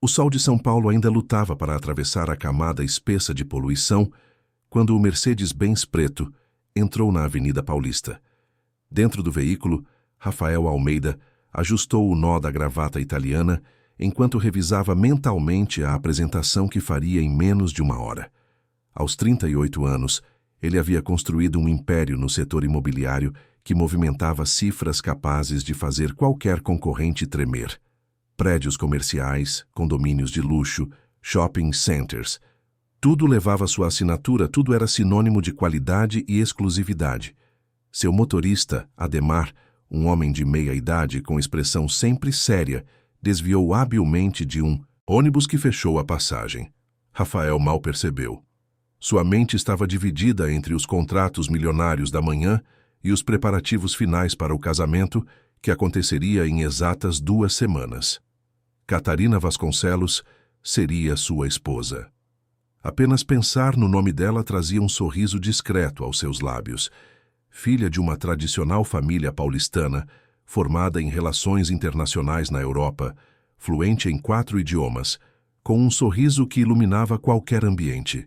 O sol de São Paulo ainda lutava para atravessar a camada espessa de poluição quando o Mercedes-Benz preto entrou na Avenida Paulista. Dentro do veículo, Rafael Almeida ajustou o nó da gravata italiana enquanto revisava mentalmente a apresentação que faria em menos de uma hora. Aos 38 anos, ele havia construído um império no setor imobiliário que movimentava cifras capazes de fazer qualquer concorrente tremer. Prédios comerciais, condomínios de luxo, shopping centers. Tudo levava sua assinatura, tudo era sinônimo de qualidade e exclusividade. Seu motorista, Ademar, um homem de meia idade com expressão sempre séria, desviou habilmente de um ônibus que fechou a passagem. Rafael mal percebeu. Sua mente estava dividida entre os contratos milionários da manhã e os preparativos finais para o casamento, que aconteceria em exatas 2 semanas. Catarina Vasconcelos seria sua esposa. Apenas pensar no nome dela trazia um sorriso discreto aos seus lábios. Filha de uma tradicional família paulistana, formada em relações internacionais na Europa, fluente em 4 idiomas, com um sorriso que iluminava qualquer ambiente.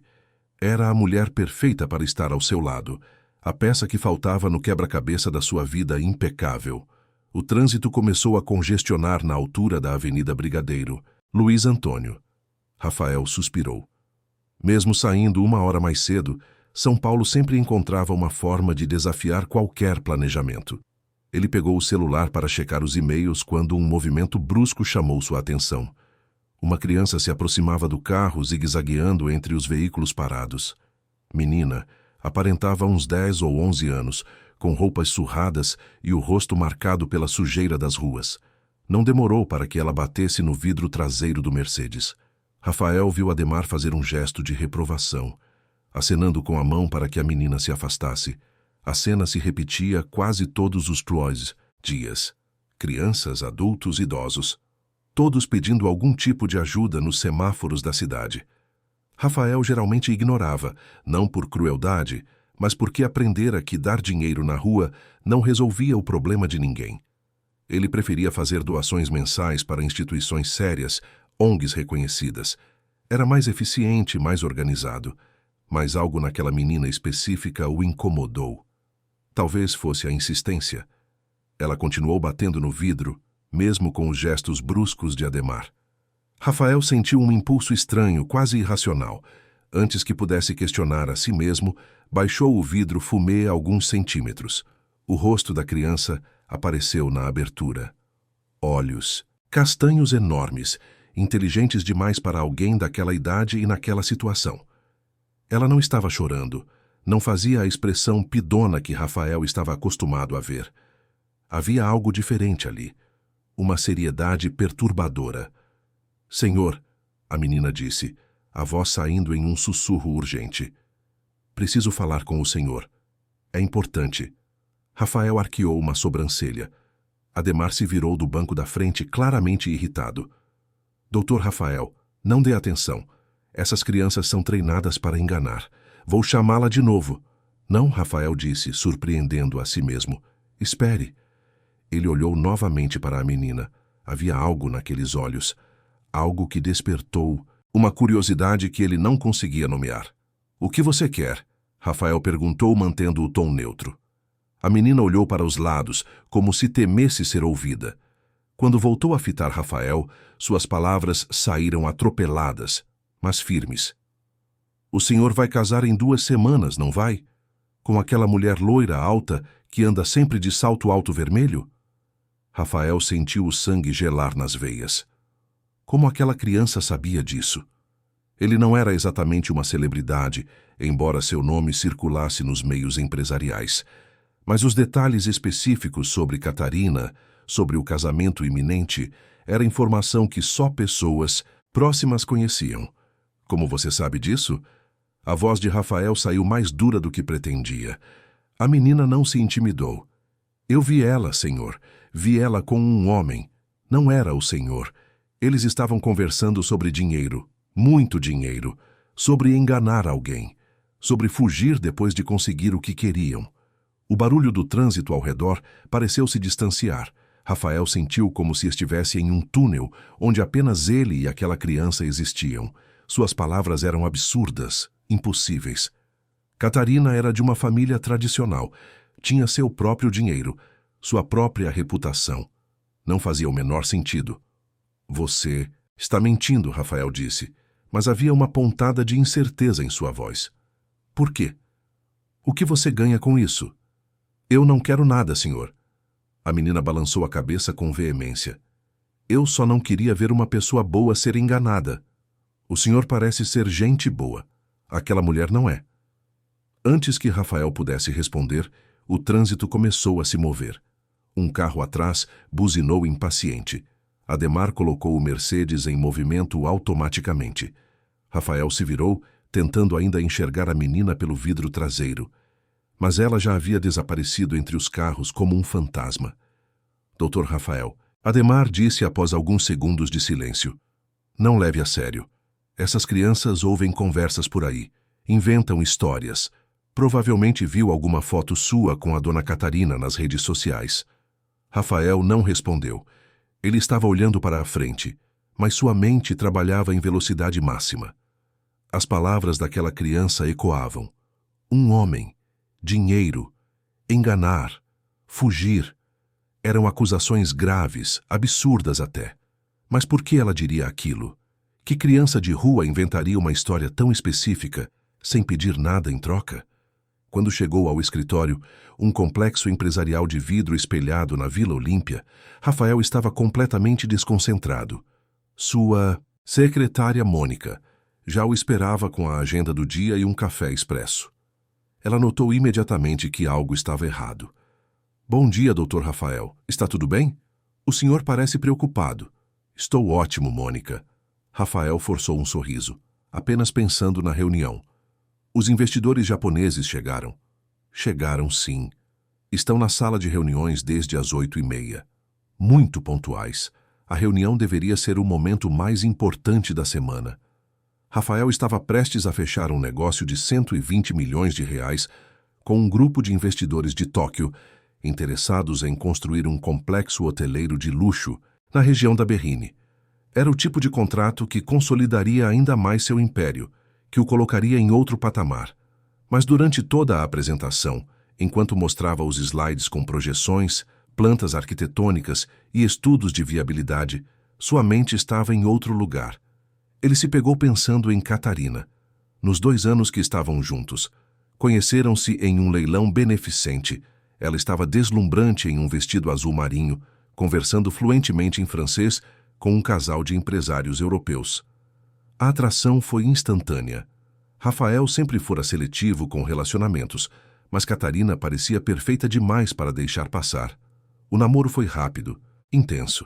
Era a mulher perfeita para estar ao seu lado, a peça que faltava no quebra-cabeça da sua vida impecável. O trânsito começou a congestionar na altura da Avenida Brigadeiro. Luiz Antônio. Rafael suspirou. Mesmo saindo 1 hora mais cedo, São Paulo sempre encontrava uma forma de desafiar qualquer planejamento. Ele pegou o celular para checar os e-mails quando um movimento brusco chamou sua atenção. Uma criança se aproximava do carro, zigue-zagueando entre os veículos parados. Menina, aparentava uns 10 ou 11 anos, com roupas surradas e o rosto marcado pela sujeira das ruas. Não demorou para que ela batesse no vidro traseiro do Mercedes. Rafael viu Ademar fazer um gesto de reprovação, acenando com a mão para que a menina se afastasse. A cena se repetia quase todos os dias. Crianças, adultos, idosos. Todos pedindo algum tipo de ajuda nos semáforos da cidade. Rafael geralmente ignorava, não por crueldade, mas porque aprendera que dar dinheiro na rua não resolvia o problema de ninguém. Ele preferia fazer doações mensais para instituições sérias, ONGs reconhecidas. Era mais eficiente, mais organizado. Mas algo naquela menina específica o incomodou. Talvez fosse a insistência. Ela continuou batendo no vidro, mesmo com os gestos bruscos de Ademar. Rafael sentiu um impulso estranho, quase irracional. Antes que pudesse questionar a si mesmo, baixou o vidro fumê alguns centímetros. O rosto da criança apareceu na abertura. Olhos, castanhos enormes, inteligentes demais para alguém daquela idade e naquela situação. Ela não estava chorando, não fazia a expressão pidona que Rafael estava acostumado a ver. Havia algo diferente ali, uma seriedade perturbadora. "Senhor", a menina disse, a voz saindo em um sussurro urgente. "Preciso falar com o senhor. É importante." Rafael arqueou uma sobrancelha. Ademar se virou do banco da frente, claramente irritado. "Doutor Rafael, não dê atenção. Essas crianças são treinadas para enganar. Vou chamá-la de novo." "Não", Rafael disse, surpreendendo a si mesmo. "Espere." Ele olhou novamente para a menina. Havia algo naqueles olhos. Algo que despertou uma curiosidade que ele não conseguia nomear. "O que você quer?" Rafael perguntou, mantendo o tom neutro. A menina olhou para os lados, como se temesse ser ouvida. Quando voltou a fitar Rafael, suas palavras saíram atropeladas, mas firmes. "O senhor vai casar em 2 semanas, não vai? Com aquela mulher loira alta que anda sempre de salto alto vermelho?" Rafael sentiu o sangue gelar nas veias. Como aquela criança sabia disso? Ele não era exatamente uma celebridade, embora seu nome circulasse nos meios empresariais. Mas os detalhes específicos sobre Catarina, sobre o casamento iminente, era informação que só pessoas próximas conheciam. "Como você sabe disso?" A voz de Rafael saiu mais dura do que pretendia. A menina não se intimidou. "Eu vi ela, senhor. Vi ela com um homem. Não era o senhor. Eles estavam conversando sobre dinheiro, muito dinheiro, sobre enganar alguém, sobre fugir depois de conseguir o que queriam." O barulho do trânsito ao redor pareceu se distanciar. Rafael sentiu como se estivesse em um túnel onde apenas ele e aquela criança existiam. Suas palavras eram absurdas, impossíveis. Catarina era de uma família tradicional. Tinha seu próprio dinheiro, sua própria reputação. Não fazia o menor sentido. Você está mentindo, Rafael disse, mas havia uma pontada de incerteza em sua voz. Por quê? O que você ganha com isso? Eu não quero nada, senhor. A menina balançou a cabeça com veemência. Eu só não queria ver uma pessoa boa ser enganada. O senhor parece ser gente boa. Aquela mulher não é. Antes que Rafael pudesse responder, o trânsito começou a se mover. Um carro atrás buzinou impaciente. Ademar colocou o Mercedes em movimento automaticamente. Rafael se virou, tentando ainda enxergar a menina pelo vidro traseiro. Mas ela já havia desaparecido entre os carros como um fantasma. Doutor Rafael, Ademar disse após alguns segundos de silêncio. Não leve a sério. Essas crianças ouvem conversas por aí, inventam histórias. Provavelmente viu alguma foto sua com a dona Catarina nas redes sociais. Rafael não respondeu. Ele estava olhando para a frente, mas sua mente trabalhava em velocidade máxima. As palavras daquela criança ecoavam. Um homem. Dinheiro, enganar, fugir. Eram acusações graves, absurdas até. Mas por que ela diria aquilo? Que criança de rua inventaria uma história tão específica, sem pedir nada em troca? Quando chegou ao escritório, um complexo empresarial de vidro espelhado na Vila Olímpia, Rafael estava completamente desconcentrado. Sua secretária Mônica já o esperava com a agenda do dia e um café expresso. Ela notou imediatamente que algo estava errado. Bom dia, Dr. Rafael. Está tudo bem? O senhor parece preocupado. Estou ótimo, Mônica. Rafael forçou um sorriso, apenas pensando na reunião. Os investidores japoneses chegaram. Chegaram, sim. Estão na sala de reuniões desde as 8h30. Muito pontuais. A reunião deveria ser o momento mais importante da semana. Rafael estava prestes a fechar um negócio de 120 milhões de reais com um grupo de investidores de Tóquio interessados em construir um complexo hoteleiro de luxo na região da Berrine. Era o tipo de contrato que consolidaria ainda mais seu império, que o colocaria em outro patamar. Mas durante toda a apresentação, enquanto mostrava os slides com projeções, plantas arquitetônicas e estudos de viabilidade, sua mente estava em outro lugar. Ele se pegou pensando em Catarina. Nos 2 anos que estavam juntos, conheceram-se em um leilão beneficente. Ela estava deslumbrante em um vestido azul marinho, conversando fluentemente em francês com um casal de empresários europeus. A atração foi instantânea. Rafael sempre fora seletivo com relacionamentos, mas Catarina parecia perfeita demais para deixar passar. O namoro foi rápido, intenso.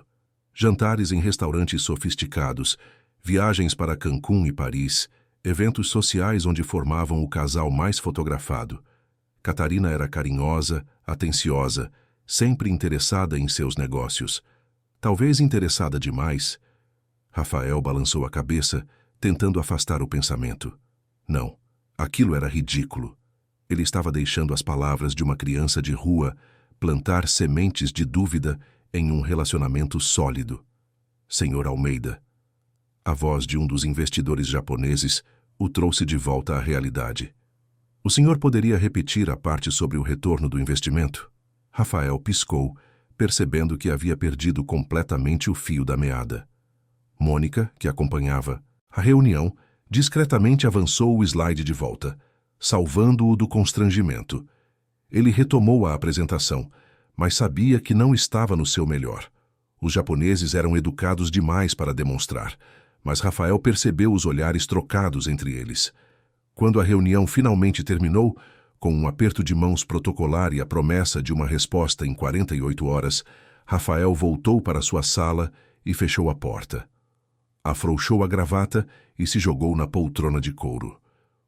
Jantares em restaurantes sofisticados, viagens para Cancún e Paris, eventos sociais onde formavam o casal mais fotografado. Catarina era carinhosa, atenciosa, sempre interessada em seus negócios. Talvez interessada demais. Rafael balançou a cabeça, tentando afastar o pensamento. Não, aquilo era ridículo. Ele estava deixando as palavras de uma criança de rua plantar sementes de dúvida em um relacionamento sólido. Senhor Almeida. A voz de um dos investidores japoneses o trouxe de volta à realidade. O senhor poderia repetir a parte sobre o retorno do investimento? Rafael piscou, percebendo que havia perdido completamente o fio da meada. Mônica, que acompanhava a reunião, discretamente avançou o slide de volta, salvando-o do constrangimento. Ele retomou a apresentação, mas sabia que não estava no seu melhor. Os japoneses eram educados demais para demonstrar, mas Rafael percebeu os olhares trocados entre eles. Quando a reunião finalmente terminou, com um aperto de mãos protocolar e a promessa de uma resposta em 48 horas, Rafael voltou para sua sala e fechou a porta. Afrouxou a gravata e se jogou na poltrona de couro.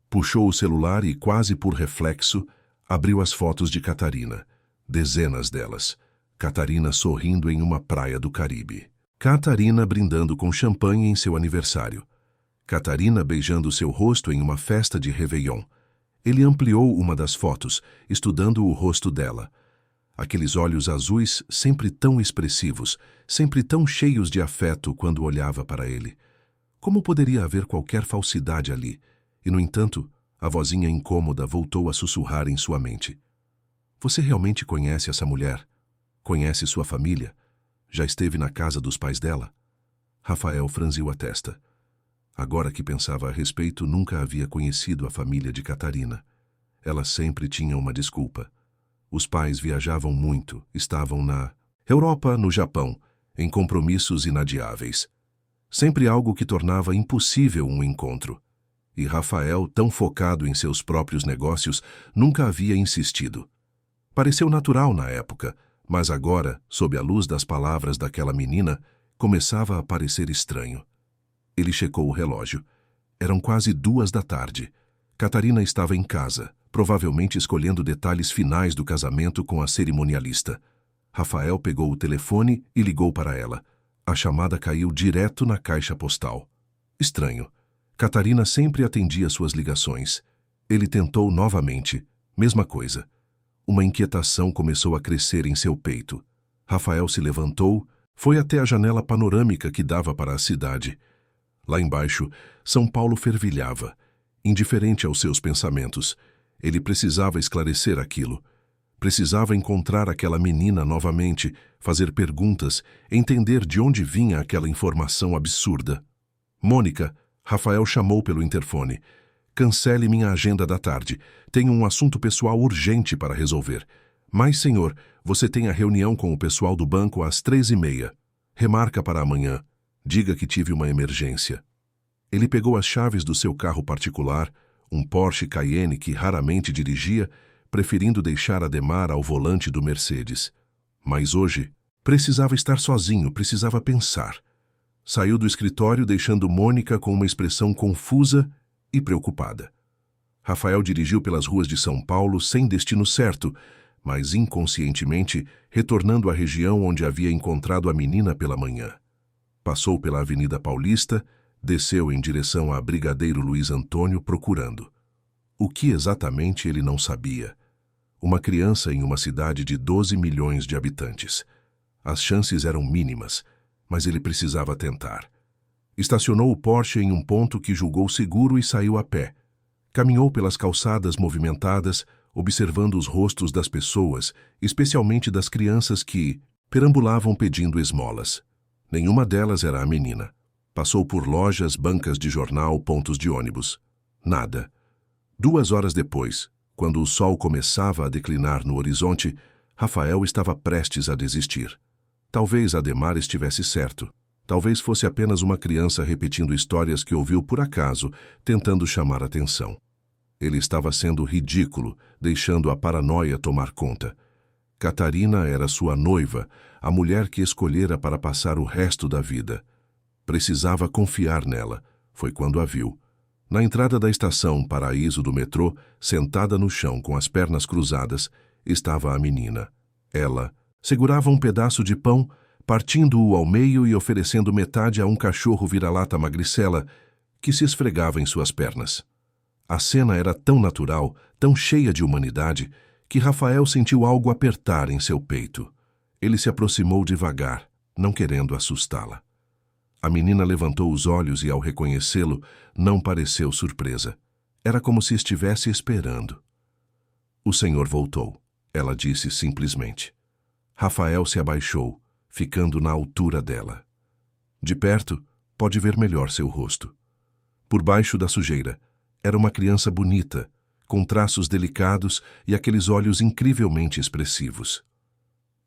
Puxou o celular e, quase por reflexo, abriu as fotos de Catarina. Dezenas delas. Catarina sorrindo em uma praia do Caribe. Catarina brindando com champanhe em seu aniversário. Catarina beijando seu rosto em uma festa de Réveillon. Ele ampliou uma das fotos, estudando o rosto dela. Aqueles olhos azuis sempre tão expressivos, sempre tão cheios de afeto quando olhava para ele. Como poderia haver qualquer falsidade ali? E, no entanto, a vozinha incômoda voltou a sussurrar em sua mente. Você realmente conhece essa mulher? Conhece sua família? Já esteve na casa dos pais dela? Rafael franziu a testa. Agora que pensava a respeito, nunca havia conhecido a família de Catarina. Ela sempre tinha uma desculpa. Os pais viajavam muito, estavam na Europa, no Japão, em compromissos inadiáveis. Sempre algo que tornava impossível um encontro. E Rafael, tão focado em seus próprios negócios, nunca havia insistido. Pareceu natural na época, mas agora, sob a luz das palavras daquela menina, começava a parecer estranho. Ele checou o relógio. Eram quase 2 da tarde. Catarina estava em casa, provavelmente escolhendo detalhes finais do casamento com a cerimonialista. Rafael pegou o telefone e ligou para ela. A chamada caiu direto na caixa postal. Estranho. Catarina sempre atendia suas ligações. Ele tentou novamente. Mesma coisa. Uma inquietação começou a crescer em seu peito. Rafael se levantou, foi até a janela panorâmica que dava para a cidade. Lá embaixo, São Paulo fervilhava. Indiferente aos seus pensamentos, ele precisava esclarecer aquilo. Precisava encontrar aquela menina novamente, fazer perguntas, entender de onde vinha aquela informação absurda. Mônica, Rafael chamou pelo interfone. Cancele minha agenda da tarde. Tenho um assunto pessoal urgente para resolver. Mas, senhor, você tem a reunião com o pessoal do banco às 3h30. Remarca para amanhã. Diga que tive uma emergência. Ele pegou as chaves do seu carro particular, um Porsche Cayenne que raramente dirigia, preferindo deixar Ademar ao volante do Mercedes. Mas hoje, precisava estar sozinho, precisava pensar. Saiu do escritório deixando Mônica com uma expressão confusa e preocupada. Rafael dirigiu pelas ruas de São Paulo sem destino certo, mas inconscientemente retornando à região onde havia encontrado a menina pela manhã. Passou pela Avenida Paulista, desceu em direção a Brigadeiro Luiz Antônio procurando. O que exatamente ele não sabia? Uma criança em uma cidade de 12 milhões de habitantes. As chances eram mínimas, mas ele precisava tentar. Estacionou o Porsche em um ponto que julgou seguro e saiu a pé. Caminhou pelas calçadas movimentadas, observando os rostos das pessoas, especialmente das crianças que perambulavam pedindo esmolas. Nenhuma delas era a menina. Passou por lojas, bancas de jornal, pontos de ônibus. Nada. 2 horas depois, quando o sol começava a declinar no horizonte, Rafael estava prestes a desistir. Talvez Ademar estivesse certo. Talvez fosse apenas uma criança repetindo histórias que ouviu por acaso, tentando chamar atenção. Ele estava sendo ridículo, deixando a paranoia tomar conta. Catarina era sua noiva, a mulher que escolhera para passar o resto da vida. Precisava confiar nela. Foi quando a viu. Na entrada da estação Paraíso do metrô, sentada no chão com as pernas cruzadas, estava a menina. Ela segurava um pedaço de pão, partindo-o ao meio e oferecendo metade a um cachorro vira-lata magricela que se esfregava em suas pernas. A cena era tão natural, tão cheia de humanidade, que Rafael sentiu algo apertar em seu peito. Ele se aproximou devagar, não querendo assustá-la. A menina levantou os olhos e, ao reconhecê-lo, não pareceu surpresa. Era como se estivesse esperando. O senhor voltou, ela disse simplesmente. Rafael se abaixou, ficando na altura dela. De perto, pode ver melhor seu rosto. Por baixo da sujeira, era uma criança bonita, com traços delicados e aqueles olhos incrivelmente expressivos.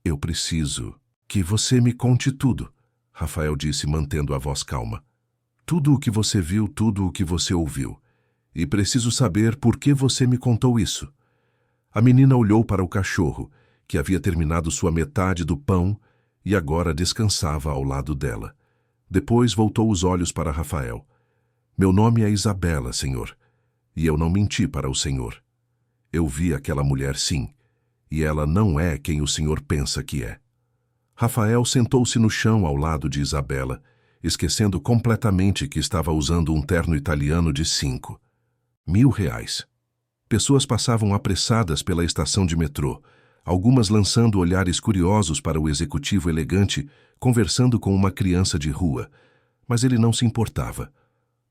Eu preciso que você me conte tudo, Rafael disse mantendo a voz calma. Tudo o que você viu, tudo o que você ouviu. E preciso saber por que você me contou isso. A menina olhou para o cachorro, que havia terminado sua metade do pão e agora descansava ao lado dela. Depois voltou os olhos para Rafael. Meu nome é Isabela, senhor. E eu não menti para o senhor. Eu vi aquela mulher sim, e ela não é quem o senhor pensa que é. Rafael sentou-se no chão ao lado de Isabela, esquecendo completamente que estava usando um terno italiano de 5.000 reais. Pessoas passavam apressadas pela estação de metrô. algumas lançando olhares curiosos para o executivo elegante, conversando com uma criança de rua, mas ele não se importava.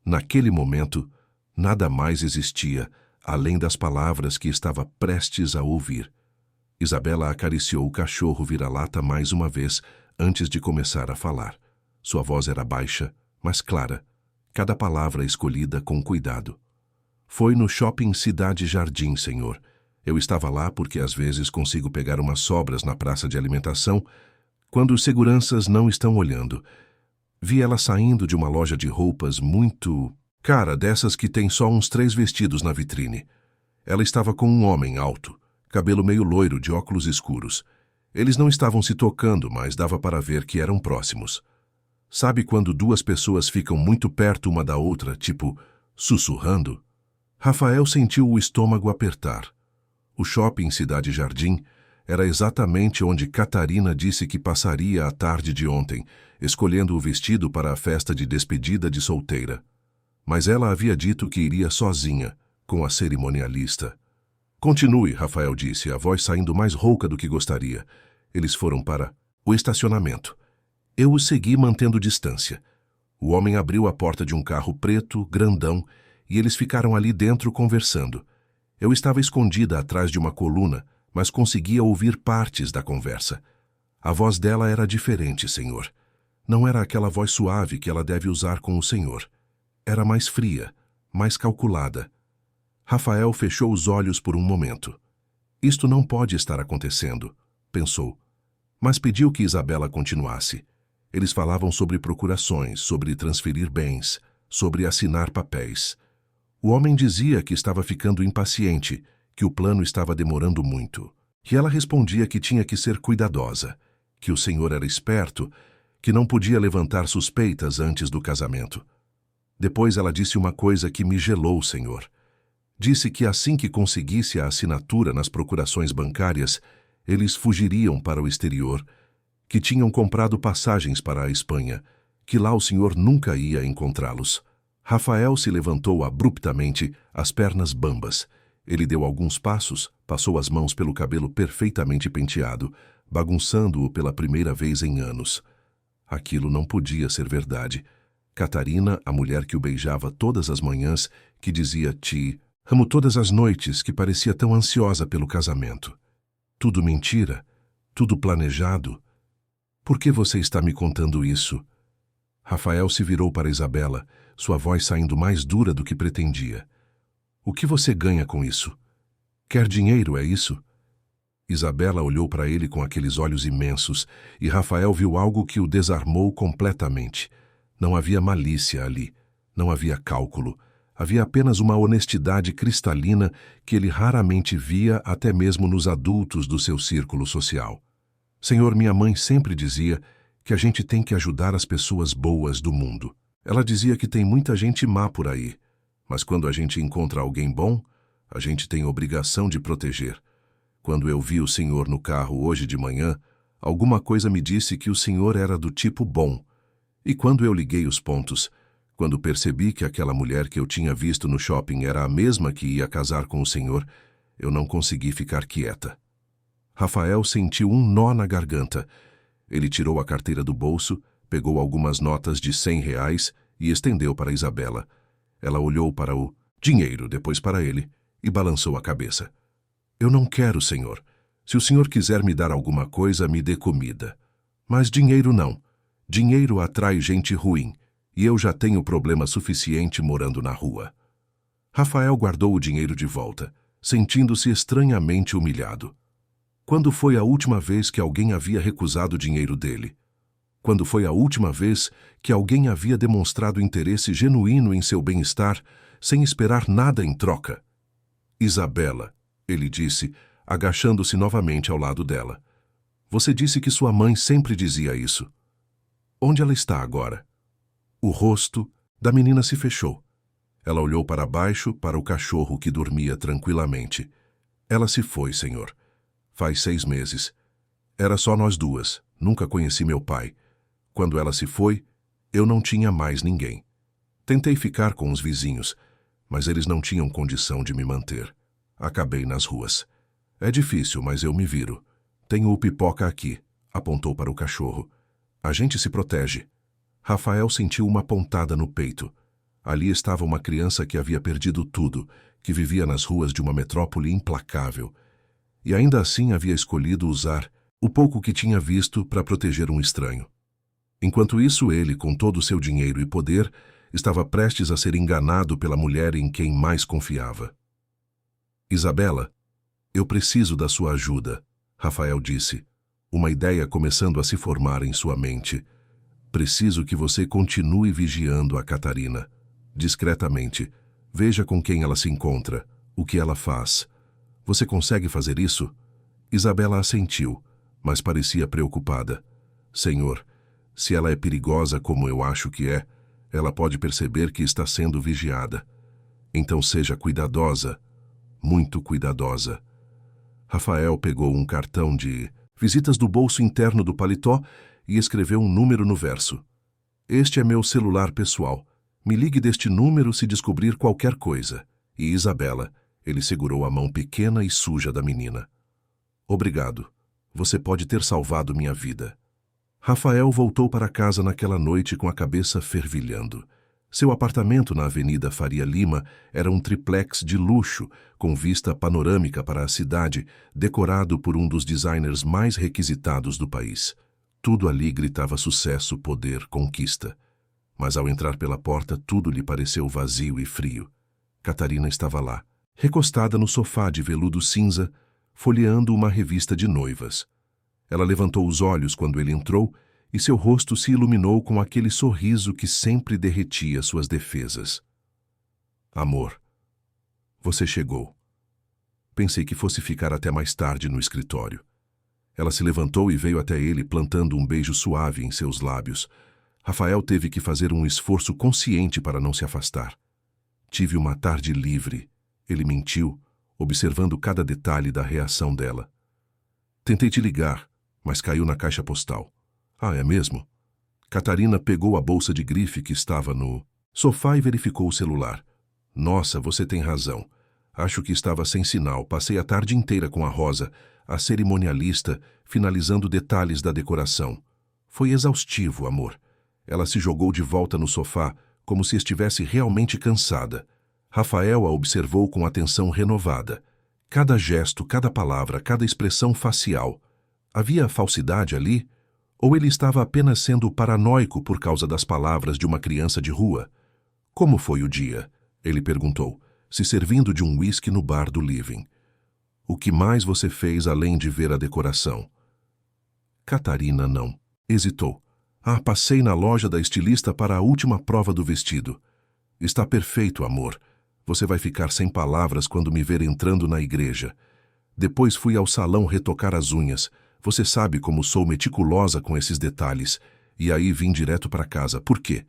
Naquele momento, nada mais existia, além das palavras que estava prestes a ouvir. Isabela acariciou o cachorro vira-lata mais uma vez, antes de começar a falar. Sua voz era baixa, mas clara, cada palavra escolhida com cuidado. Foi no shopping Cidade Jardim, senhor. Eu estava lá porque às vezes consigo pegar umas sobras na praça de alimentação quando os seguranças não estão olhando. Vi ela saindo de uma loja de roupas muito cara, dessas que tem só uns 3 vestidos na vitrine. Ela estava com um homem alto, cabelo meio loiro, de óculos escuros. Eles não estavam se tocando, mas dava para ver que eram próximos. Sabe quando 2 pessoas ficam muito perto uma da outra, tipo, sussurrando? Rafael sentiu o estômago apertar. O shopping Cidade Jardim era exatamente onde Catarina disse que passaria a tarde de ontem, escolhendo o vestido para a festa de despedida de solteira. Mas ela havia dito que iria sozinha, com a cerimonialista. Continue, Rafael disse, a voz saindo mais rouca do que gostaria. Eles foram para o estacionamento. Eu o segui mantendo distância. O homem abriu a porta de um carro preto, grandão, e eles ficaram ali dentro conversando. Eu estava escondida atrás de uma coluna, mas conseguia ouvir partes da conversa. A voz dela era diferente, senhor. Não era aquela voz suave que ela deve usar com o senhor. Era mais fria, mais calculada. Rafael fechou os olhos por um momento. Isto não pode estar acontecendo, pensou. Mas pediu que Isabela continuasse. Eles falavam sobre procurações, sobre transferir bens, sobre assinar papéis. O homem dizia que estava ficando impaciente, que o plano estava demorando muito. E ela respondia que tinha que ser cuidadosa, que o senhor era esperto, que não podia levantar suspeitas antes do casamento. Depois ela disse uma coisa que me gelou, senhor. Disse que assim que conseguisse a assinatura nas procurações bancárias, eles fugiriam para o exterior, que tinham comprado passagens para a Espanha, que lá o senhor nunca ia encontrá-los. Rafael se levantou abruptamente, as pernas bambas. Ele deu alguns passos, passou as mãos pelo cabelo perfeitamente penteado, bagunçando-o pela primeira vez em anos. Aquilo não podia ser verdade. Catarina, a mulher que o beijava todas as manhãs, que dizia "te amo todas as noites", que parecia tão ansiosa pelo casamento. Tudo mentira? Tudo planejado? Por que você está me contando isso? Rafael se virou para Isabela, sua voz saindo mais dura do que pretendia. O que você ganha com isso? Quer dinheiro, é isso? Isabela olhou para ele com aqueles olhos imensos, e Rafael viu algo que o desarmou completamente. Não havia malícia ali, não havia cálculo. Havia apenas uma honestidade cristalina que ele raramente via até mesmo nos adultos do seu círculo social. Senhor, minha mãe sempre dizia que a gente tem que ajudar as pessoas boas do mundo. Ela dizia que tem muita gente má por aí, mas quando a gente encontra alguém bom, a gente tem obrigação de proteger. Quando eu vi o senhor no carro hoje de manhã, alguma coisa me disse que o senhor era do tipo bom. E quando eu liguei os pontos, quando percebi que aquela mulher que eu tinha visto no shopping era a mesma que ia casar com o senhor, eu não consegui ficar quieta. Rafael sentiu um nó na garganta. Ele tirou a carteira do bolso, pegou algumas notas de R$ 100 e estendeu para Isabela. Ela olhou para o dinheiro, depois para ele, e balançou a cabeça. Eu não quero, senhor. Se o senhor quiser me dar alguma coisa, me dê comida. Mas dinheiro não. Dinheiro atrai gente ruim, e eu já tenho problema suficiente morando na rua. Rafael guardou o dinheiro de volta, sentindo-se estranhamente humilhado. Quando foi a última vez que alguém havia recusado o dinheiro dele? Quando foi a última vez que alguém havia demonstrado interesse genuíno em seu bem-estar, sem esperar nada em troca? Isabela, ele disse, agachando-se novamente ao lado dela. Você disse que sua mãe sempre dizia isso. Onde ela está agora? O rosto da menina se fechou. Ela olhou para baixo, para o cachorro que dormia tranquilamente. Ela se foi, senhor. Faz 6 meses. Era só nós duas. Nunca conheci meu pai. Quando ela se foi, eu não tinha mais ninguém. Tentei ficar com os vizinhos, mas eles não tinham condição de me manter. Acabei nas ruas. É difícil, mas eu me viro. Tenho o Pipoca aqui, apontou para o cachorro. A gente se protege. Rafael sentiu uma pontada no peito. Ali estava uma criança que havia perdido tudo, que vivia nas ruas de uma metrópole implacável. E ainda assim havia escolhido usar o pouco que tinha visto para proteger um estranho. Enquanto isso, ele, com todo o seu dinheiro e poder, estava prestes a ser enganado pela mulher em quem mais confiava. Isabela, eu preciso da sua ajuda, Rafael disse, uma ideia começando a se formar em sua mente. Preciso que você continue vigiando a Catarina. Discretamente. Veja com quem ela se encontra, o que ela faz. Você consegue fazer isso? Isabela assentiu, mas parecia preocupada. Senhor, se ela é perigosa como eu acho que é, ela pode perceber que está sendo vigiada. Então seja cuidadosa, muito cuidadosa. Rafael pegou um cartão de visitas do bolso interno do paletó e escreveu um número no verso. Este é meu celular pessoal. Me ligue deste número se descobrir qualquer coisa. E Isabela, ele segurou a mão pequena e suja da menina. Obrigado. Você pode ter salvado minha vida. Rafael voltou para casa naquela noite com a cabeça fervilhando. Seu apartamento na Avenida Faria Lima era um triplex de luxo, com vista panorâmica para a cidade, decorado por um dos designers mais requisitados do país. Tudo ali gritava sucesso, poder, conquista. Mas ao entrar pela porta, tudo lhe pareceu vazio e frio. Catarina estava lá, recostada no sofá de veludo cinza, folheando uma revista de noivas. Ela levantou os olhos quando ele entrou e seu rosto se iluminou com aquele sorriso que sempre derretia suas defesas. Amor, você chegou. Pensei que fosse ficar até mais tarde no escritório. Ela se levantou e veio até ele, plantando um beijo suave em seus lábios. Rafael teve que fazer um esforço consciente para não se afastar. Tive uma tarde livre, ele mentiu, observando cada detalhe da reação dela. Tentei te ligar, mas caiu na caixa postal. Ah, é mesmo? Catarina pegou a bolsa de grife que estava no sofá e verificou o celular. Nossa, você tem razão. Acho que estava sem sinal. Passei a tarde inteira com a Rosa, a cerimonialista, finalizando detalhes da decoração. Foi exaustivo, amor. Ela se jogou de volta no sofá, como se estivesse realmente cansada. Rafael a observou com atenção renovada. Cada gesto, cada palavra, cada expressão facial. Havia falsidade ali? Ou ele estava apenas sendo paranoico por causa das palavras de uma criança de rua? Como foi o dia? Ele perguntou, se servindo de um uísque no bar do Living. O que mais você fez além de ver a decoração? Catarina não. Hesitou. Ah, passei na loja da estilista para a última prova do vestido. Está perfeito, amor. Você vai ficar sem palavras quando me ver entrando na igreja. Depois fui ao salão retocar as unhas. Você sabe como sou meticulosa com esses detalhes. E aí vim direto para casa. Por quê?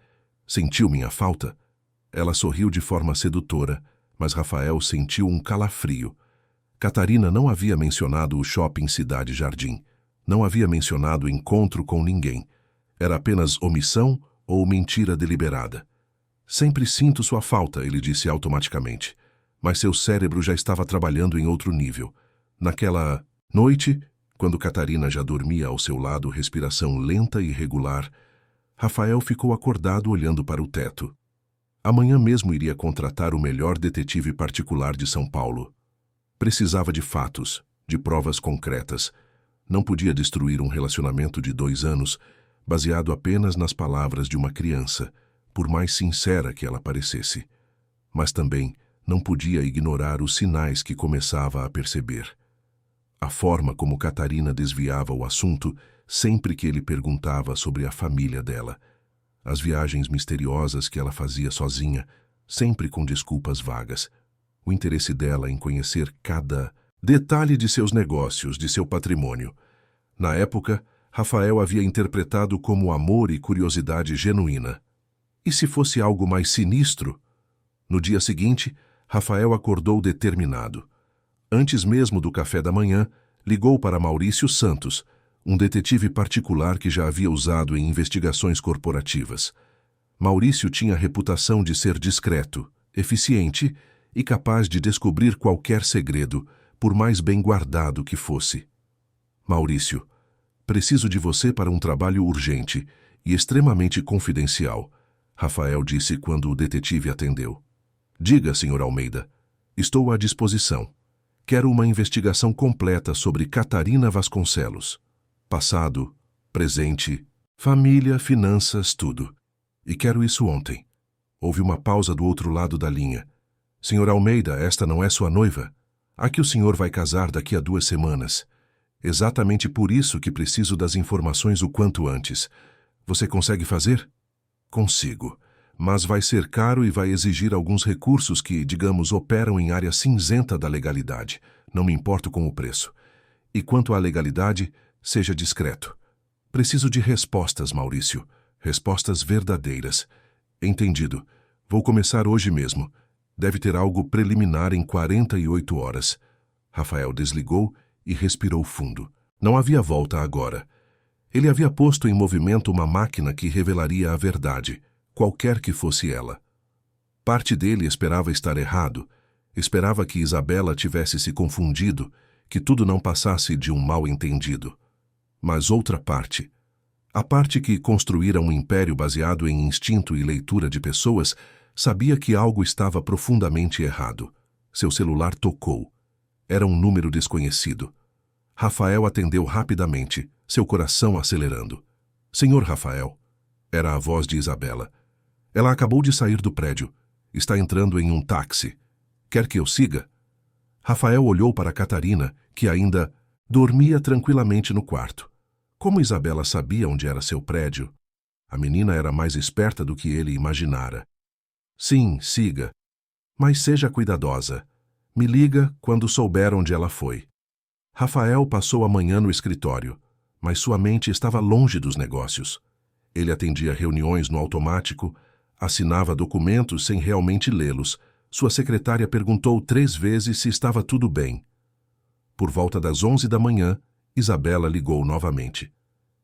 Sentiu minha falta? Ela sorriu de forma sedutora, mas Rafael sentiu um calafrio. Catarina não havia mencionado o shopping Cidade Jardim. Não havia mencionado encontro com ninguém. Era apenas omissão ou mentira deliberada. Sempre sinto sua falta, ele disse automaticamente. Mas seu cérebro já estava trabalhando em outro nível. Naquela noite, quando Catarina já dormia ao seu lado, respiração lenta e regular, Rafael ficou acordado olhando para o teto. Amanhã mesmo iria contratar o melhor detetive particular de São Paulo. Precisava de fatos, de provas concretas. Não podia destruir um relacionamento de 2 anos, baseado apenas nas palavras de uma criança, por mais sincera que ela parecesse. Mas também não podia ignorar os sinais que começava a perceber. A forma como Catarina desviava o assunto sempre que ele perguntava sobre a família dela. As viagens misteriosas que ela fazia sozinha, sempre com desculpas vagas. O interesse dela em conhecer cada detalhe de seus negócios, de seu patrimônio. Na época, Rafael havia interpretado como amor e curiosidade genuína. E se fosse algo mais sinistro? No dia seguinte, Rafael acordou determinado. Antes mesmo do café da manhã, ligou para Maurício Santos, um detetive particular que já havia usado em investigações corporativas. Maurício tinha a reputação de ser discreto, eficiente e capaz de descobrir qualquer segredo, por mais bem guardado que fosse. Maurício, preciso de você para um trabalho urgente e extremamente confidencial, Rafael disse quando o detetive atendeu. Diga, Sr. Almeida. Estou à disposição. Quero uma investigação completa sobre Catarina Vasconcelos. Passado, presente, família, finanças, tudo. E quero isso ontem. Houve uma pausa do outro lado da linha. Sr. Almeida, esta não é sua noiva? A que o senhor vai casar daqui a 2 semanas. Exatamente por isso que preciso das informações o quanto antes. Você consegue fazer? Consigo. Mas vai ser caro e vai exigir alguns recursos que, digamos, operam em área cinzenta da legalidade. Não me importo com o preço. E quanto à legalidade, seja discreto. Preciso de respostas, Maurício. Respostas verdadeiras. Entendido. Vou começar hoje mesmo. Deve ter algo preliminar em 48 horas. Rafael desligou e respirou fundo. Não havia volta agora. Ele havia posto em movimento uma máquina que revelaria a verdade, qualquer que fosse ela. Parte dele esperava estar errado, esperava que Isabela tivesse se confundido, que tudo não passasse de um mal-entendido. Mas outra parte, a parte que construíra um império baseado em instinto e leitura de pessoas, sabia que algo estava profundamente errado. Seu celular tocou. Era um número desconhecido. Rafael atendeu rapidamente, seu coração acelerando. Senhor Rafael. Era a voz de Isabela. Ela acabou de sair do prédio. Está entrando em um táxi. Quer que eu siga? Rafael olhou para Catarina, que ainda dormia tranquilamente no quarto. Como Isabela sabia onde era seu prédio? A menina era mais esperta do que ele imaginara. Sim, siga. Mas seja cuidadosa. Me liga quando souber onde ela foi. Rafael passou a manhã no escritório, mas sua mente estava longe dos negócios. Ele atendia reuniões no automático, assinava documentos sem realmente lê-los. Sua secretária perguntou 3 vezes se estava tudo bem. Por volta das 11 da manhã, Isabela ligou novamente.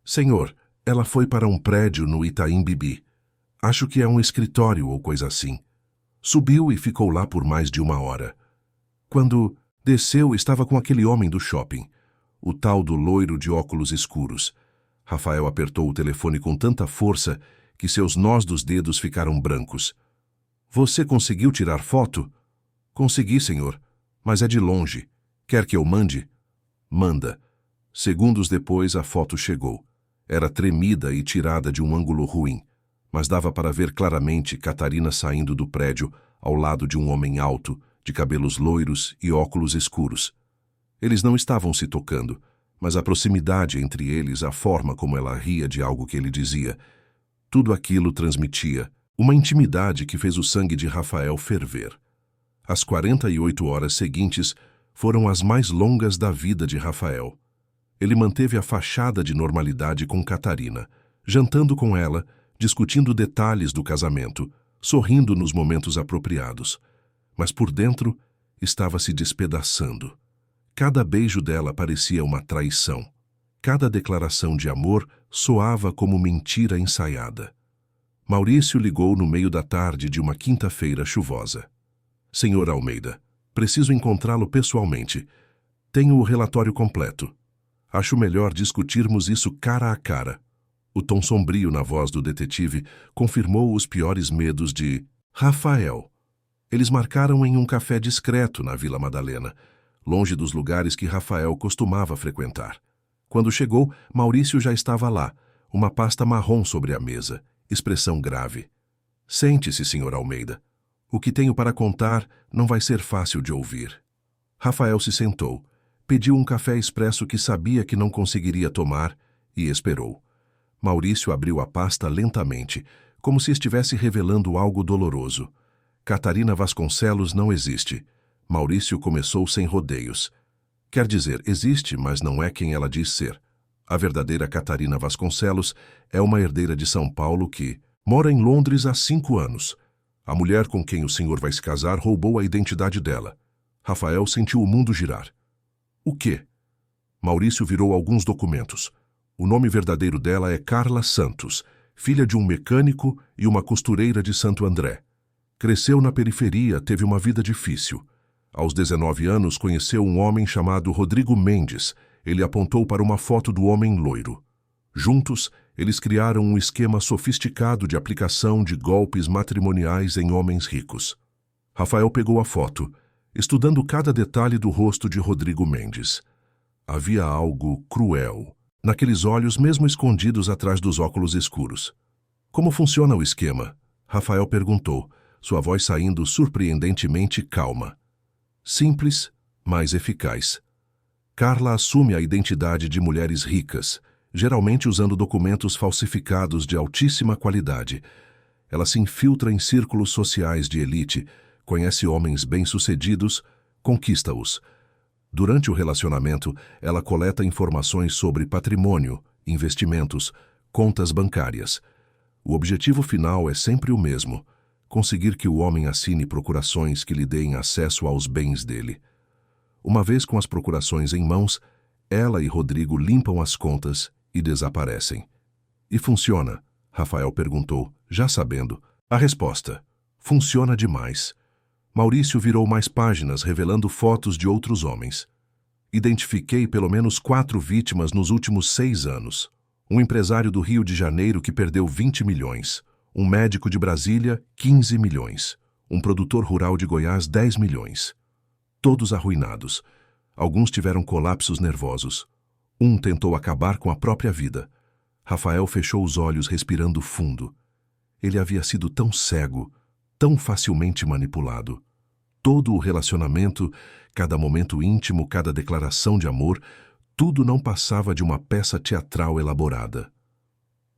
Senhor, ela foi para um prédio no Itaim Bibi. Acho que é um escritório ou coisa assim. Subiu e ficou lá por mais de 1 hora. Quando desceu, estava com aquele homem do shopping, o tal do loiro de óculos escuros. Rafael apertou o telefone com tanta força que seus nós dos dedos ficaram brancos. Você conseguiu tirar foto? Consegui, senhor, mas é de longe. Quer que eu mande? Manda. Segundos depois, a foto chegou. Era tremida e tirada de um ângulo ruim, mas dava para ver claramente Catarina saindo do prédio ao lado de um homem alto, de cabelos loiros e óculos escuros. Eles não estavam se tocando, mas a proximidade entre eles, a forma como ela ria de algo que ele dizia, tudo aquilo transmitia uma intimidade que fez o sangue de Rafael ferver. As 48 horas seguintes foram as mais longas da vida de Rafael. Ele manteve a fachada de normalidade com Catarina, jantando com ela, discutindo detalhes do casamento, sorrindo nos momentos apropriados. Mas por dentro estava se despedaçando. Cada beijo dela parecia uma traição. Cada declaração de amor soava como mentira ensaiada. Maurício ligou no meio da tarde de uma quinta-feira chuvosa. Senhor Almeida, preciso encontrá-lo pessoalmente. Tenho o relatório completo. Acho melhor discutirmos isso cara a cara. O tom sombrio na voz do detetive confirmou os piores medos de Rafael. Eles marcaram em um café discreto na Vila Madalena, longe dos lugares que Rafael costumava frequentar. Quando chegou, Maurício já estava lá, uma pasta marrom sobre a mesa, expressão grave. Sente-se, Sr. Almeida. O que tenho para contar não vai ser fácil de ouvir. Rafael se sentou, pediu um café expresso que sabia que não conseguiria tomar e esperou. Maurício abriu a pasta lentamente, como se estivesse revelando algo doloroso. Catarina Vasconcelos não existe. Maurício começou sem rodeios. Quer dizer, existe, mas não é quem ela diz ser. A verdadeira Catarina Vasconcelos é uma herdeira de São Paulo que mora em Londres há 5 anos. A mulher com quem o senhor vai se casar roubou a identidade dela. Rafael sentiu o mundo girar. O quê? Maurício virou alguns documentos. O nome verdadeiro dela é Carla Santos, filha de um mecânico e uma costureira de Santo André. Cresceu na periferia, teve uma vida difícil. Aos 19 anos, conheceu um homem chamado Rodrigo Mendes. Ele apontou para uma foto do homem loiro. Juntos, eles criaram um esquema sofisticado de aplicação de golpes matrimoniais em homens ricos. Rafael pegou a foto, estudando cada detalhe do rosto de Rodrigo Mendes. Havia algo cruel naqueles olhos mesmo escondidos atrás dos óculos escuros. Como funciona o esquema? Rafael perguntou, sua voz saindo surpreendentemente calma. Simples, mas eficaz. Carla assume a identidade de mulheres ricas, geralmente usando documentos falsificados de altíssima qualidade. Ela se infiltra em círculos sociais de elite, conhece homens bem-sucedidos, conquista-os. Durante o relacionamento, ela coleta informações sobre patrimônio, investimentos, contas bancárias. O objetivo final é sempre o mesmo: conseguir que o homem assine procurações que lhe deem acesso aos bens dele. Uma vez com as procurações em mãos, ela e Rodrigo limpam as contas e desaparecem. E funciona? Rafael perguntou, já sabendo. A resposta: funciona demais. Maurício virou mais páginas revelando fotos de outros homens. Identifiquei pelo menos 4 vítimas nos últimos 6 anos. Um empresário do Rio de Janeiro que perdeu 20 milhões. Um médico de Brasília, 15 milhões. Um produtor rural de Goiás, 10 milhões. Todos arruinados. Alguns tiveram colapsos nervosos. Um tentou acabar com a própria vida. Rafael fechou os olhos respirando fundo. Ele havia sido tão cego, tão facilmente manipulado. Todo o relacionamento, cada momento íntimo, cada declaração de amor, tudo não passava de uma peça teatral elaborada.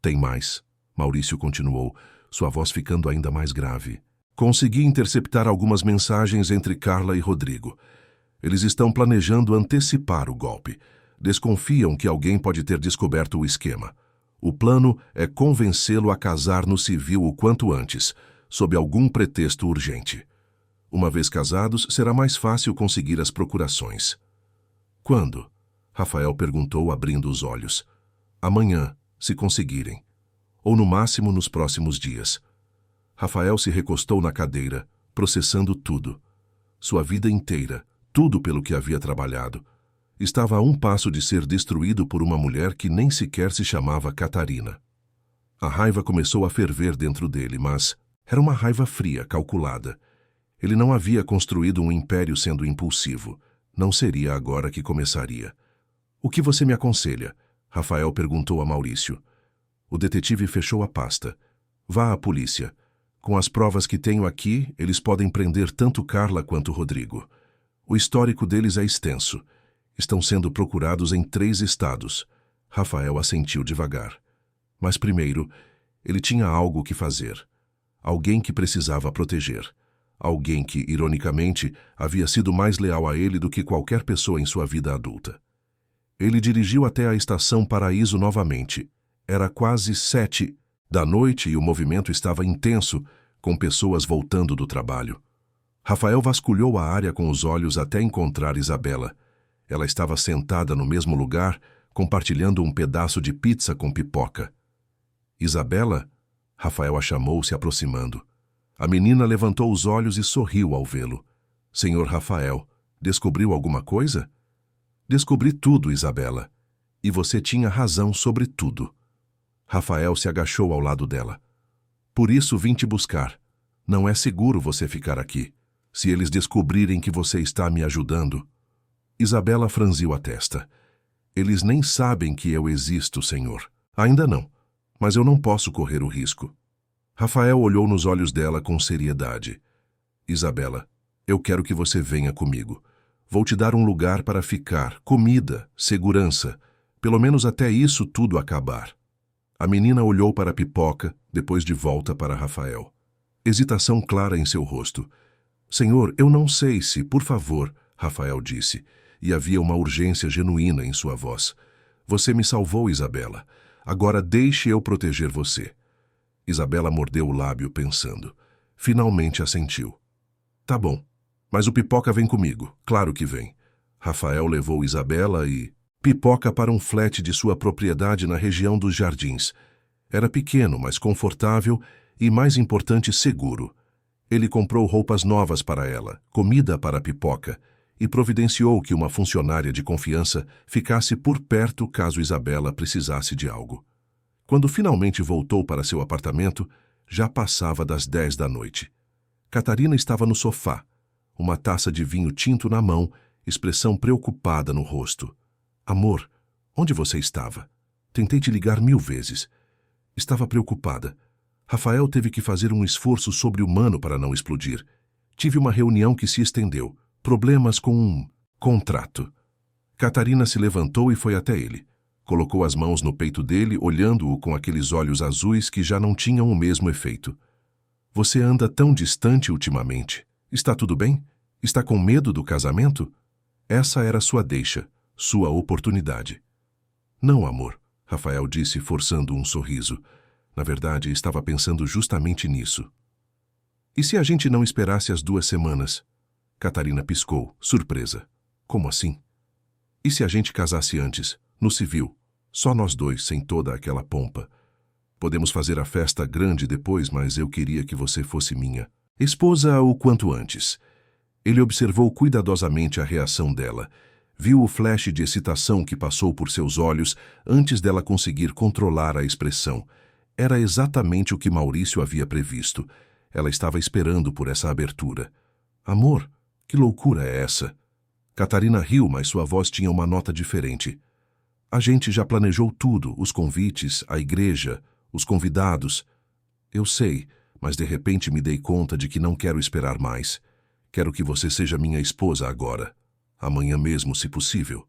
Tem mais, Maurício continuou, sua voz ficando ainda mais grave. Consegui interceptar algumas mensagens entre Carla e Rodrigo. Eles estão planejando antecipar o golpe. Desconfiam que alguém pode ter descoberto o esquema. O plano é convencê-lo a casar no civil o quanto antes, sob algum pretexto urgente. Uma vez casados, será mais fácil conseguir as procurações. Quando? Rafael perguntou, abrindo os olhos. Amanhã, se conseguirem. Ou no máximo nos próximos dias. Rafael se recostou na cadeira, processando tudo. Sua vida inteira, tudo pelo que havia trabalhado, estava a um passo de ser destruído por uma mulher que nem sequer se chamava Catarina. A raiva começou a ferver dentro dele, mas era uma raiva fria, calculada. Ele não havia construído um império sendo impulsivo. Não seria agora que começaria. O que você me aconselha? Rafael perguntou a Maurício. O detetive fechou a pasta. Vá à polícia. Com as provas que tenho aqui, eles podem prender tanto Carla quanto Rodrigo. O histórico deles é extenso. Estão sendo procurados em 3 estados. Rafael assentiu devagar. Mas primeiro, ele tinha algo que fazer. Alguém que precisava proteger. Alguém que, ironicamente, havia sido mais leal a ele do que qualquer pessoa em sua vida adulta. Ele dirigiu até a estação Paraíso novamente. Era quase 7 da noite e o movimento estava intenso, com pessoas voltando do trabalho. Rafael vasculhou a área com os olhos até encontrar Isabela. Ela estava sentada no mesmo lugar, compartilhando um pedaço de pizza com pipoca. Isabela? Rafael a chamou, se aproximando. A menina levantou os olhos e sorriu ao vê-lo. Senhor Rafael, descobriu alguma coisa? Descobri tudo, Isabela. E você tinha razão sobre tudo. Rafael se agachou ao lado dela. Por isso vim te buscar. Não é seguro você ficar aqui. Se eles descobrirem que você está me ajudando... Isabela franziu a testa. Eles nem sabem que eu existo, senhor. Ainda não. Mas eu não posso correr o risco. Rafael olhou nos olhos dela com seriedade. Isabela, eu quero que você venha comigo. Vou te dar um lugar para ficar, comida, segurança, pelo menos até isso tudo acabar. A menina olhou para a pipoca, depois de volta para Rafael. Hesitação clara em seu rosto. Senhor, eu não sei se, por favor, Rafael disse, e havia uma urgência genuína em sua voz. Você me salvou, Isabela. Agora deixe eu proteger você. Isabela mordeu o lábio pensando. Finalmente assentiu. Tá bom, mas o Pipoca vem comigo. Claro que vem. Rafael levou Isabela e... Pipoca para um flat de sua propriedade na região dos Jardins. Era pequeno, mas confortável e, mais importante, seguro. Ele comprou roupas novas para ela, comida para Pipoca e providenciou que uma funcionária de confiança ficasse por perto caso Isabela precisasse de algo. Quando finalmente voltou para seu apartamento, já passava das 10 da noite. Catarina estava no sofá, uma taça de vinho tinto na mão, expressão preocupada no rosto. Amor, onde você estava? Tentei te ligar 1000 vezes. Estava preocupada. Rafael teve que fazer um esforço sobre-humano para não explodir. Tive uma reunião que se estendeu. Problemas com um contrato. Catarina se levantou e foi até ele. Colocou as mãos no peito dele, olhando-o com aqueles olhos azuis que já não tinham o mesmo efeito. Você anda tão distante ultimamente. Está tudo bem? Está com medo do casamento? Essa era sua deixa, sua oportunidade. Não, amor, Rafael disse, forçando um sorriso. Na verdade, estava pensando justamente nisso. E se a gente não esperasse as 2 semanas? Catarina piscou, surpresa. Como assim? E se a gente casasse antes, no civil, só nós dois, sem toda aquela pompa? Podemos fazer a festa grande depois, mas eu queria que você fosse minha esposa o quanto antes. Ele observou cuidadosamente a reação dela. Viu o flash de excitação que passou por seus olhos antes dela conseguir controlar a expressão. Era exatamente o que Maurício havia previsto. Ela estava esperando por essa abertura. Amor, que loucura é essa? Catarina riu, mas sua voz tinha uma nota diferente. A gente já planejou tudo, os convites, a igreja, os convidados. Eu sei, mas de repente me dei conta de que não quero esperar mais. Quero que você seja minha esposa agora. Amanhã mesmo, se possível.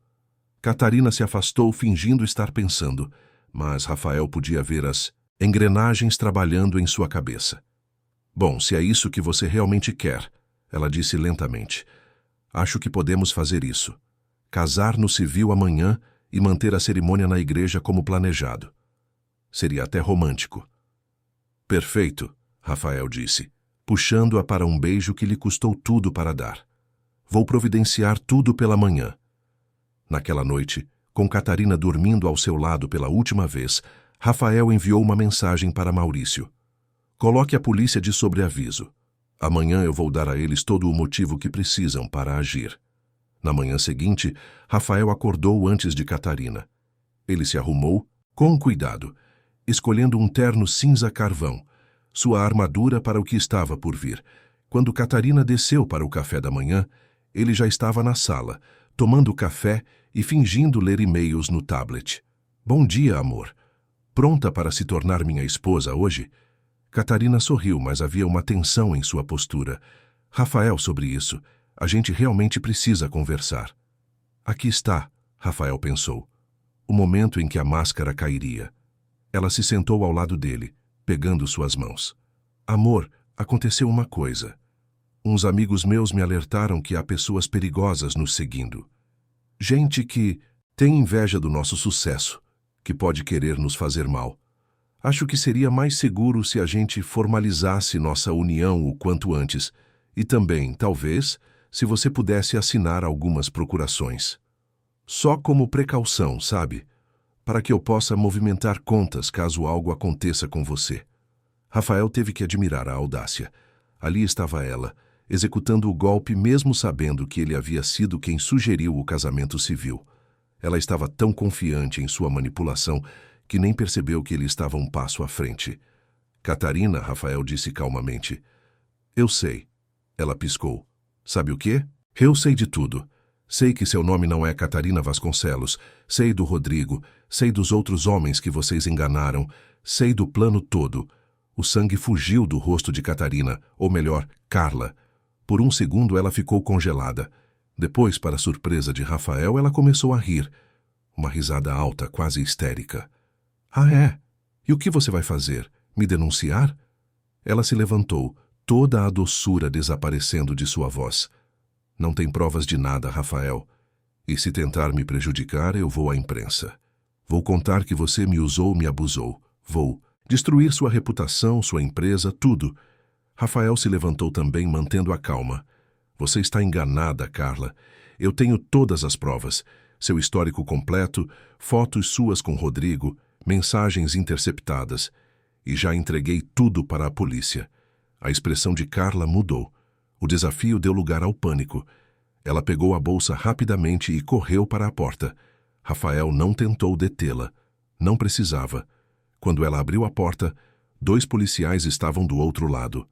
Catarina se afastou, fingindo estar pensando, mas Rafael podia ver as engrenagens trabalhando em sua cabeça. Bom, se é isso que você realmente quer, ela disse lentamente. Acho que podemos fazer isso. Casar no civil amanhã e manter a cerimônia na igreja como planejado. Seria até romântico. Perfeito, Rafael disse, puxando-a para um beijo que lhe custou tudo para dar. Vou providenciar tudo pela manhã. Naquela noite, com Catarina dormindo ao seu lado pela última vez, Rafael enviou uma mensagem para Maurício. Coloque a polícia de sobreaviso. Amanhã eu vou dar a eles todo o motivo que precisam para agir. Na manhã seguinte, Rafael acordou antes de Catarina. Ele se arrumou, com cuidado, escolhendo um terno cinza carvão, sua armadura para o que estava por vir. Quando Catarina desceu para o café da manhã, ele já estava na sala, tomando café e fingindo ler e-mails no tablet. Bom dia, amor. Pronta para se tornar minha esposa hoje? Catarina sorriu, mas havia uma tensão em sua postura. Rafael, sobre isso, a gente realmente precisa conversar. Aqui está, Rafael pensou. O momento em que a máscara cairia. Ela se sentou ao lado dele, pegando suas mãos. Amor, aconteceu uma coisa. Uns amigos meus me alertaram que há pessoas perigosas nos seguindo. Gente que tem inveja do nosso sucesso, que pode querer nos fazer mal. Acho que seria mais seguro se a gente formalizasse nossa união o quanto antes e também, talvez, se você pudesse assinar algumas procurações. Só como precaução, sabe? Para que eu possa movimentar contas caso algo aconteça com você. Rafael teve que admirar a audácia. Ali estava ela, executando o golpe mesmo sabendo que ele havia sido quem sugeriu o casamento civil. Ela estava tão confiante em sua manipulação que nem percebeu que ele estava um passo à frente. Catarina, Rafael disse calmamente. Eu sei. Ela piscou. Sabe o quê? Eu sei de tudo. Sei que seu nome não é Catarina Vasconcelos. Sei do Rodrigo. Sei dos outros homens que vocês enganaram. Sei do plano todo. O sangue fugiu do rosto de Catarina, ou melhor, Carla. Por um segundo ela ficou congelada. Depois, para surpresa de Rafael, ela começou a rir. Uma risada alta, quase histérica. Ah, é? E o que você vai fazer? Me denunciar? Ela se levantou, toda a doçura desaparecendo de sua voz. Não tem provas de nada, Rafael. E se tentar me prejudicar, eu vou à imprensa. Vou contar que você me usou, me abusou. Vou destruir sua reputação, sua empresa, tudo. Rafael se levantou também, mantendo a calma. Você está enganada, Carla. Eu tenho todas as provas. Seu histórico completo, fotos suas com Rodrigo, mensagens interceptadas. E já entreguei tudo para a polícia. A expressão de Carla mudou. O desafio deu lugar ao pânico. Ela pegou a bolsa rapidamente e correu para a porta. Rafael não tentou detê-la. Não precisava. Quando ela abriu a porta, 2 policiais estavam do outro lado.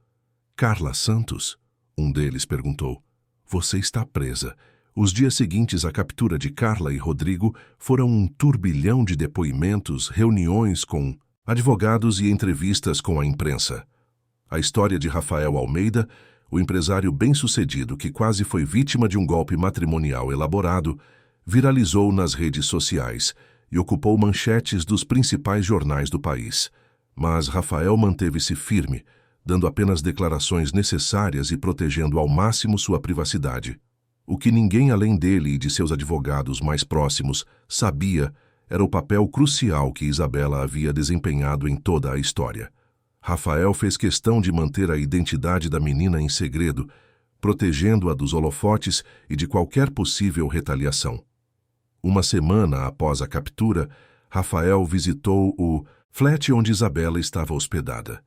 Carla Santos? Um deles perguntou. Você está presa. Os dias seguintes à captura de Carla e Rodrigo foram um turbilhão de depoimentos, reuniões com advogados e entrevistas com a imprensa. A história de Rafael Almeida, o empresário bem-sucedido que quase foi vítima de um golpe matrimonial elaborado, viralizou nas redes sociais e ocupou manchetes dos principais jornais do país. Mas Rafael manteve-se firme, dando apenas declarações necessárias e protegendo ao máximo sua privacidade. O que ninguém além dele e de seus advogados mais próximos sabia era o papel crucial que Isabela havia desempenhado em toda a história. Rafael fez questão de manter a identidade da menina em segredo, protegendo-a dos holofotes e de qualquer possível retaliação. Uma semana após a captura, Rafael visitou o flat onde Isabela estava hospedada.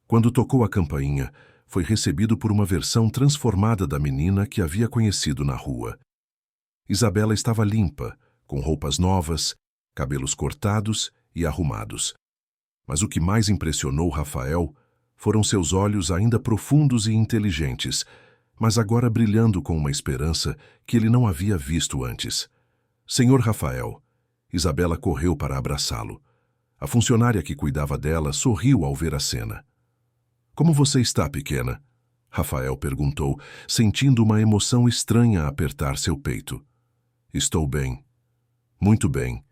Quando tocou a campainha, foi recebido por uma versão transformada da menina que havia conhecido na rua. Isabela estava limpa, com roupas novas, cabelos cortados e arrumados. Mas o que mais impressionou Rafael foram seus olhos ainda profundos e inteligentes, mas agora brilhando com uma esperança que ele não havia visto antes. Senhor Rafael, Isabela correu para abraçá-lo. A funcionária que cuidava dela sorriu ao ver a cena. Como você está, pequena? Rafael perguntou, sentindo uma emoção estranha apertar seu peito. Estou bem. Muito bem.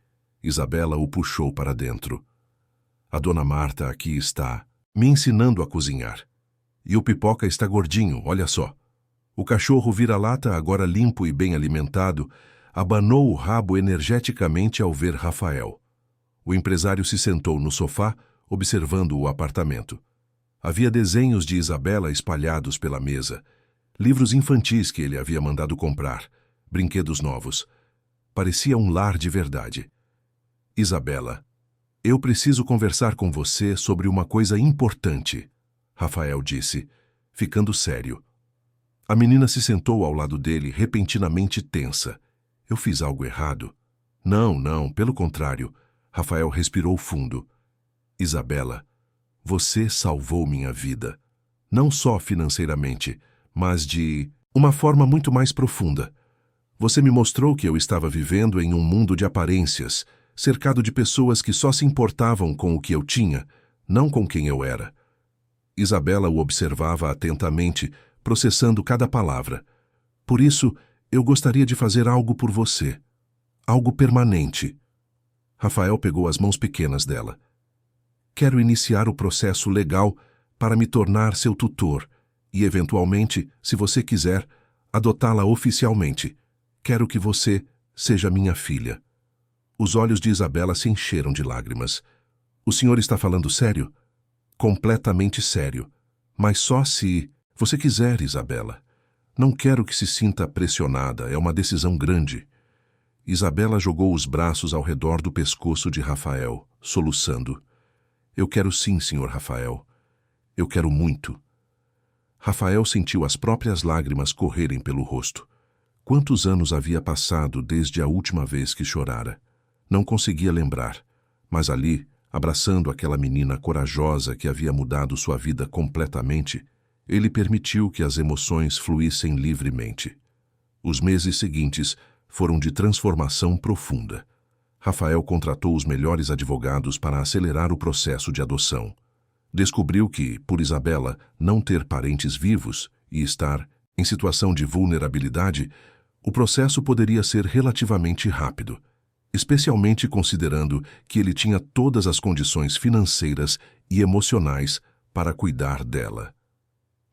Isabela o puxou para dentro. A dona Marta aqui está, me ensinando a cozinhar. E o Pipoca está gordinho, olha só. O cachorro vira-lata, agora limpo e bem alimentado, abanou o rabo energeticamente ao ver Rafael. O empresário se sentou no sofá, observando o apartamento. Havia desenhos de Isabela espalhados pela mesa, livros infantis que ele havia mandado comprar, brinquedos novos. Parecia um lar de verdade. Isabela, eu preciso conversar com você sobre uma coisa importante, Rafael disse, ficando sério. A menina se sentou ao lado dele, repentinamente tensa. Eu fiz algo errado? Não, pelo contrário. Rafael respirou fundo. Isabela, você salvou minha vida. Não só financeiramente, mas de uma forma muito mais profunda. Você me mostrou que eu estava vivendo em um mundo de aparências, cercado de pessoas que só se importavam com o que eu tinha, não com quem eu era. Isabela o observava atentamente, processando cada palavra. Por isso, eu gostaria de fazer algo por você. Algo permanente. Rafael pegou as mãos pequenas dela. Quero iniciar o processo legal para me tornar seu tutor e, eventualmente, se você quiser, adotá-la oficialmente. Quero que você seja minha filha. Os olhos de Isabela se encheram de lágrimas. O senhor está falando sério? Completamente sério. Mas só se você quiser, Isabela. Não quero que se sinta pressionada, é uma decisão grande. Isabela jogou os braços ao redor do pescoço de Rafael, soluçando. Eu quero sim, senhor Rafael. Eu quero muito. Rafael sentiu as próprias lágrimas correrem pelo rosto. Quantos anos havia passado desde a última vez que chorara? Não conseguia lembrar, mas ali, abraçando aquela menina corajosa que havia mudado sua vida completamente, ele permitiu que as emoções fluíssem livremente. Os meses seguintes foram de transformação profunda. Rafael contratou os melhores advogados para acelerar o processo de adoção. Descobriu que, por Isabela não ter parentes vivos e estar em situação de vulnerabilidade, o processo poderia ser relativamente rápido, especialmente considerando que ele tinha todas as condições financeiras e emocionais para cuidar dela.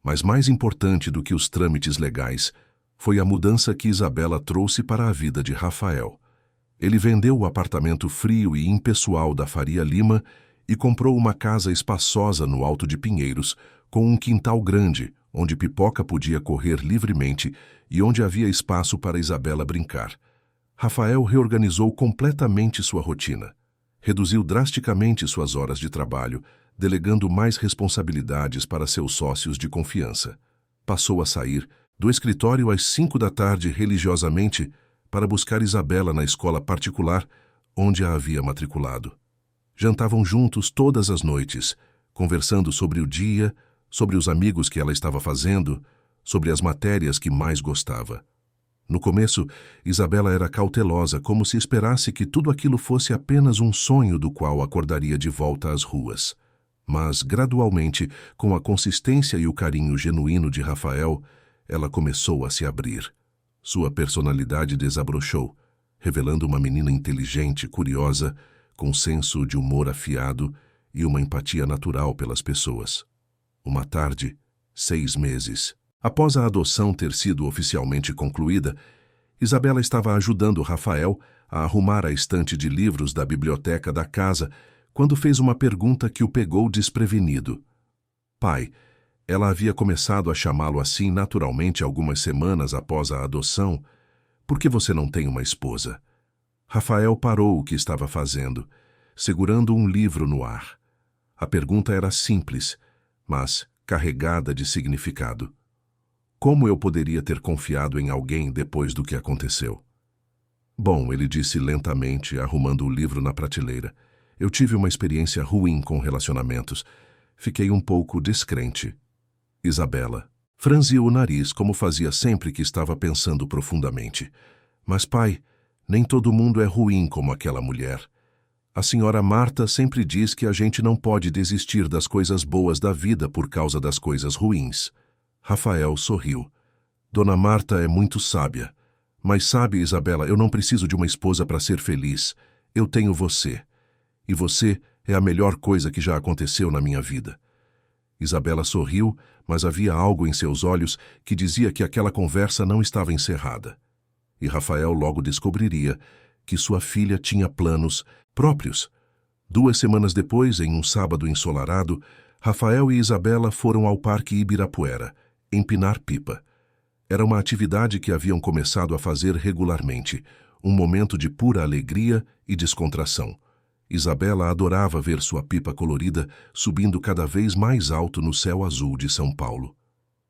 Mas mais importante do que os trâmites legais foi a mudança que Isabela trouxe para a vida de Rafael. Ele vendeu o apartamento frio e impessoal da Faria Lima e comprou uma casa espaçosa no Alto de Pinheiros, com um quintal grande, onde Pipoca podia correr livremente e onde havia espaço para Isabela brincar. Rafael reorganizou completamente sua rotina. Reduziu drasticamente suas horas de trabalho, delegando mais responsabilidades para seus sócios de confiança. Passou a sair Do escritório às 5 da tarde, religiosamente, para buscar Isabela na escola particular onde a havia matriculado. Jantavam juntos todas as noites, conversando sobre o dia, sobre os amigos que ela estava fazendo, sobre as matérias que mais gostava. No começo, Isabela era cautelosa, como se esperasse que tudo aquilo fosse apenas um sonho do qual acordaria de volta às ruas. Mas, gradualmente, com a consistência e o carinho genuíno de Rafael, ela começou a se abrir. Sua personalidade desabrochou, revelando uma menina inteligente, curiosa, com senso de humor afiado e uma empatia natural pelas pessoas. Uma tarde, 6 meses, após a adoção ter sido oficialmente concluída, Isabela estava ajudando Rafael a arrumar a estante de livros da biblioteca da casa quando fez uma pergunta que o pegou desprevenido. Pai, ela havia começado a chamá-lo assim naturalmente algumas semanas após a adoção. Por que você não tem uma esposa? Rafael parou o que estava fazendo, segurando um livro no ar. A pergunta era simples, mas carregada de significado. Como eu poderia ter confiado em alguém depois do que aconteceu? Bom, ele disse lentamente, arrumando o livro na prateleira. Eu tive uma experiência ruim com relacionamentos. Fiquei um pouco descrente. Isabela franziu o nariz, como fazia sempre que estava pensando profundamente. Mas, pai, nem todo mundo é ruim como aquela mulher. A senhora Marta sempre diz que a gente não pode desistir das coisas boas da vida por causa das coisas ruins. Rafael sorriu. Dona Marta é muito sábia. Mas sabe, Isabela, eu não preciso de uma esposa para ser feliz. Eu tenho você. E você é a melhor coisa que já aconteceu na minha vida. Isabela sorriu, mas havia algo em seus olhos que dizia que aquela conversa não estava encerrada. E Rafael logo descobriria que sua filha tinha planos próprios. 2 semanas depois, em um sábado ensolarado, Rafael e Isabela foram ao Parque Ibirapuera, empinar pipa. Era uma atividade que haviam começado a fazer regularmente, um momento de pura alegria e descontração. Isabela adorava ver sua pipa colorida subindo cada vez mais alto no céu azul de São Paulo.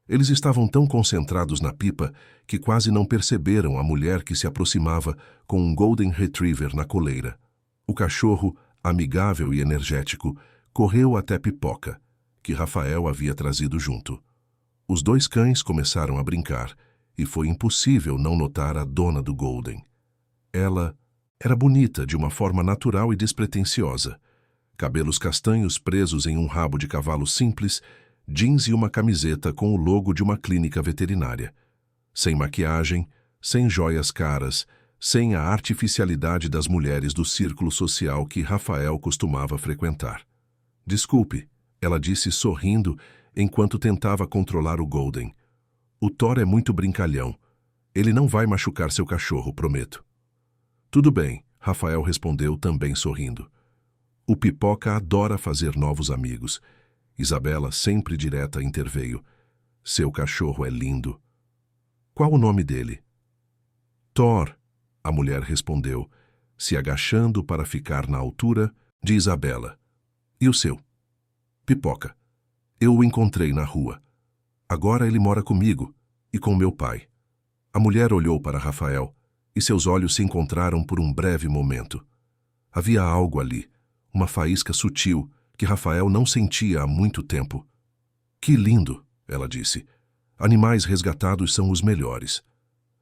Eles estavam tão concentrados na pipa que quase não perceberam a mulher que se aproximava com um Golden Retriever na coleira. O cachorro, amigável e energético, correu até Pipoca, que Rafael havia trazido junto. Os 2 cães começaram a brincar, e foi impossível não notar a dona do Golden. Ela era bonita de uma forma natural e despretensiosa. Cabelos castanhos presos em um rabo de cavalo simples, jeans e uma camiseta com o logo de uma clínica veterinária. Sem maquiagem, sem joias caras, sem a artificialidade das mulheres do círculo social que Rafael costumava frequentar. Desculpe, ela disse sorrindo enquanto tentava controlar o Golden. O Thor é muito brincalhão. Ele não vai machucar seu cachorro, prometo. Tudo bem, Rafael respondeu também sorrindo. O Pipoca adora fazer novos amigos. Isabela, sempre direta, interveio. Seu cachorro é lindo. Qual o nome dele? Thor, a mulher respondeu, se agachando para ficar na altura de Isabela. E o seu? Pipoca. Eu o encontrei na rua. Agora ele mora comigo e com meu pai. A mulher olhou para Rafael e seus olhos se encontraram por um breve momento. Havia algo ali, uma faísca sutil que Rafael não sentia há muito tempo. Que lindo, ela disse. Animais resgatados são os melhores.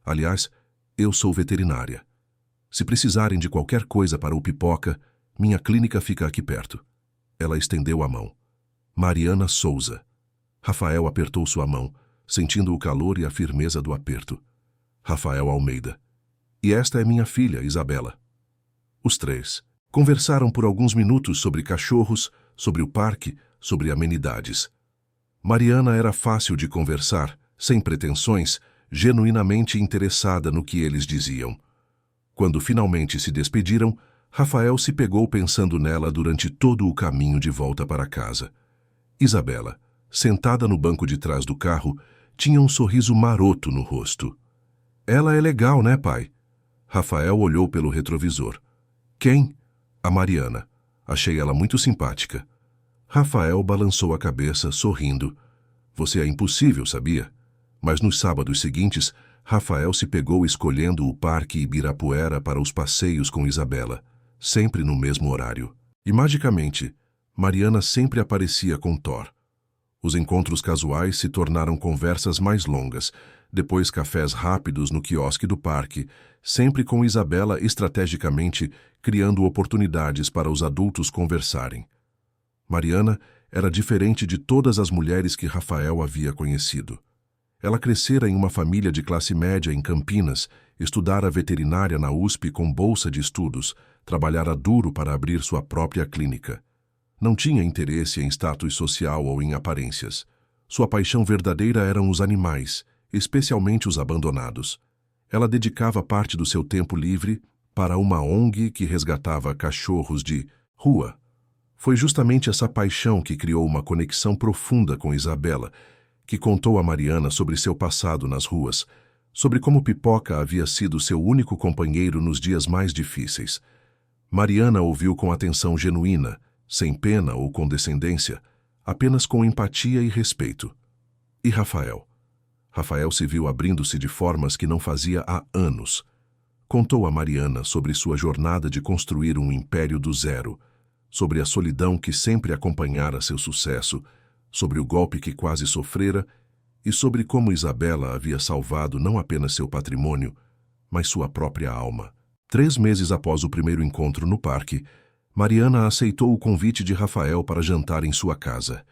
Aliás, eu sou veterinária. Se precisarem de qualquer coisa para o Pipoca, minha clínica fica aqui perto. Ela estendeu a mão. Mariana Souza. Rafael apertou sua mão, sentindo o calor e a firmeza do aperto. Rafael Almeida. E esta é minha filha, Isabela. Os 3 conversaram por alguns minutos sobre cachorros, sobre o parque, sobre amenidades. Mariana era fácil de conversar, sem pretensões, genuinamente interessada no que eles diziam. Quando finalmente se despediram, Rafael se pegou pensando nela durante todo o caminho de volta para casa. Isabela, sentada no banco de trás do carro, tinha um sorriso maroto no rosto. Ela é legal, né, pai? Rafael olhou pelo retrovisor. Quem? A Mariana. Achei ela muito simpática. Rafael balançou a cabeça, sorrindo. Você é impossível, sabia? Mas nos sábados seguintes, Rafael se pegou escolhendo o Parque Ibirapuera para os passeios com Isabela, sempre no mesmo horário. E magicamente, Mariana sempre aparecia com Thor. Os encontros casuais se tornaram conversas mais longas, depois cafés rápidos no quiosque do parque, sempre com Isabela estrategicamente criando oportunidades para os adultos conversarem. Mariana era diferente de todas as mulheres que Rafael havia conhecido. Ela crescera em uma família de classe média em Campinas, estudara veterinária na USP com bolsa de estudos, trabalhara duro para abrir sua própria clínica. Não tinha interesse em status social ou em aparências. Sua paixão verdadeira eram os animais, especialmente os abandonados. Ela dedicava parte do seu tempo livre para uma ONG que resgatava cachorros de rua. Foi justamente essa paixão que criou uma conexão profunda com Isabela, que contou a Mariana sobre seu passado nas ruas, sobre como Pipoca havia sido seu único companheiro nos dias mais difíceis. Mariana ouviu com atenção genuína, sem pena ou condescendência, apenas com empatia e respeito. E Rafael? Rafael se viu abrindo-se de formas que não fazia há anos. Contou a Mariana sobre sua jornada de construir um império do zero, sobre a solidão que sempre acompanhara seu sucesso, sobre o golpe que quase sofrera e sobre como Isabela havia salvado não apenas seu patrimônio, mas sua própria alma. 3 meses após o primeiro encontro no parque, Mariana aceitou o convite de Rafael para jantar em sua casa.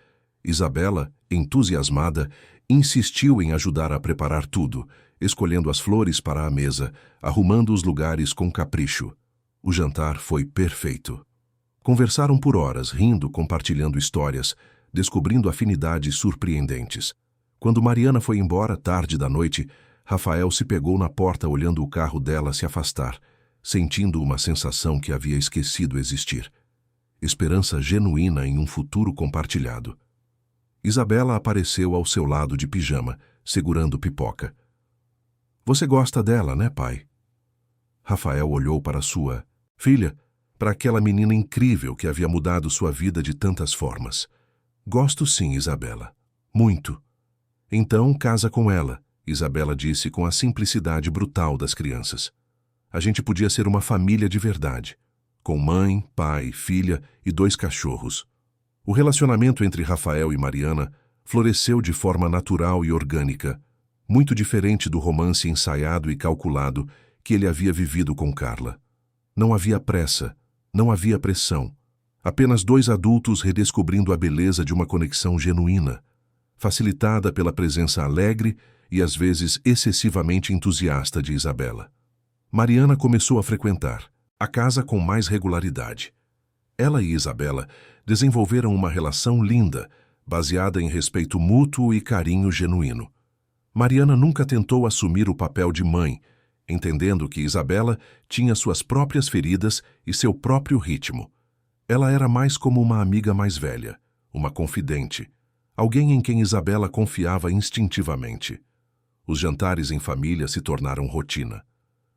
Isabela, entusiasmada, insistiu em ajudar a preparar tudo, escolhendo as flores para a mesa, arrumando os lugares com capricho. O jantar foi perfeito. Conversaram por horas, rindo, compartilhando histórias, descobrindo afinidades surpreendentes. Quando Mariana foi embora, tarde da noite, Rafael se pegou na porta olhando o carro dela se afastar, sentindo uma sensação que havia esquecido existir. Esperança genuína em um futuro compartilhado. Isabela apareceu ao seu lado de pijama, segurando Pipoca. Você gosta dela, né, pai? Rafael olhou para sua filha, para aquela menina incrível que havia mudado sua vida de tantas formas. Gosto sim, Isabela. Muito. Então, casa com ela, Isabela disse com a simplicidade brutal das crianças. A gente podia ser uma família de verdade, com mãe, pai, filha e 2 cachorros. O relacionamento entre Rafael e Mariana floresceu de forma natural e orgânica, muito diferente do romance ensaiado e calculado que ele havia vivido com Carla. Não havia pressa, não havia pressão. Apenas 2 adultos redescobrindo a beleza de uma conexão genuína, facilitada pela presença alegre e às vezes excessivamente entusiasta de Isabela. Mariana começou a frequentar a casa com mais regularidade. Ela e Isabela desenvolveram uma relação linda, baseada em respeito mútuo e carinho genuíno. Mariana nunca tentou assumir o papel de mãe, entendendo que Isabela tinha suas próprias feridas e seu próprio ritmo. Ela era mais como uma amiga mais velha, uma confidente, alguém em quem Isabela confiava instintivamente. Os jantares em família se tornaram rotina.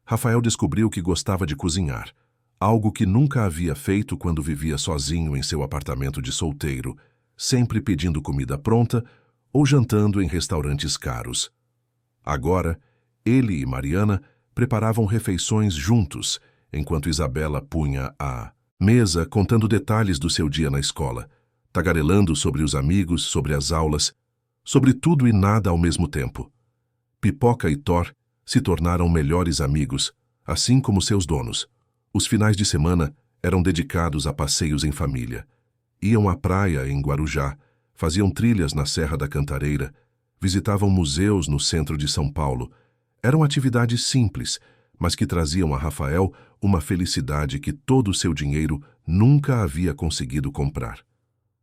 Rafael descobriu que gostava de cozinhar, algo que nunca havia feito quando vivia sozinho em seu apartamento de solteiro, sempre pedindo comida pronta ou jantando em restaurantes caros. Agora, ele e Mariana preparavam refeições juntos, enquanto Isabela punha a mesa contando detalhes do seu dia na escola, tagarelando sobre os amigos, sobre as aulas, sobre tudo e nada ao mesmo tempo. Pipoca e Thor se tornaram melhores amigos, assim como seus donos. Os finais de semana eram dedicados a passeios em família. Iam à praia em Guarujá, faziam trilhas na Serra da Cantareira, visitavam museus no centro de São Paulo. Eram atividades simples, mas que traziam a Rafael uma felicidade que todo o seu dinheiro nunca havia conseguido comprar.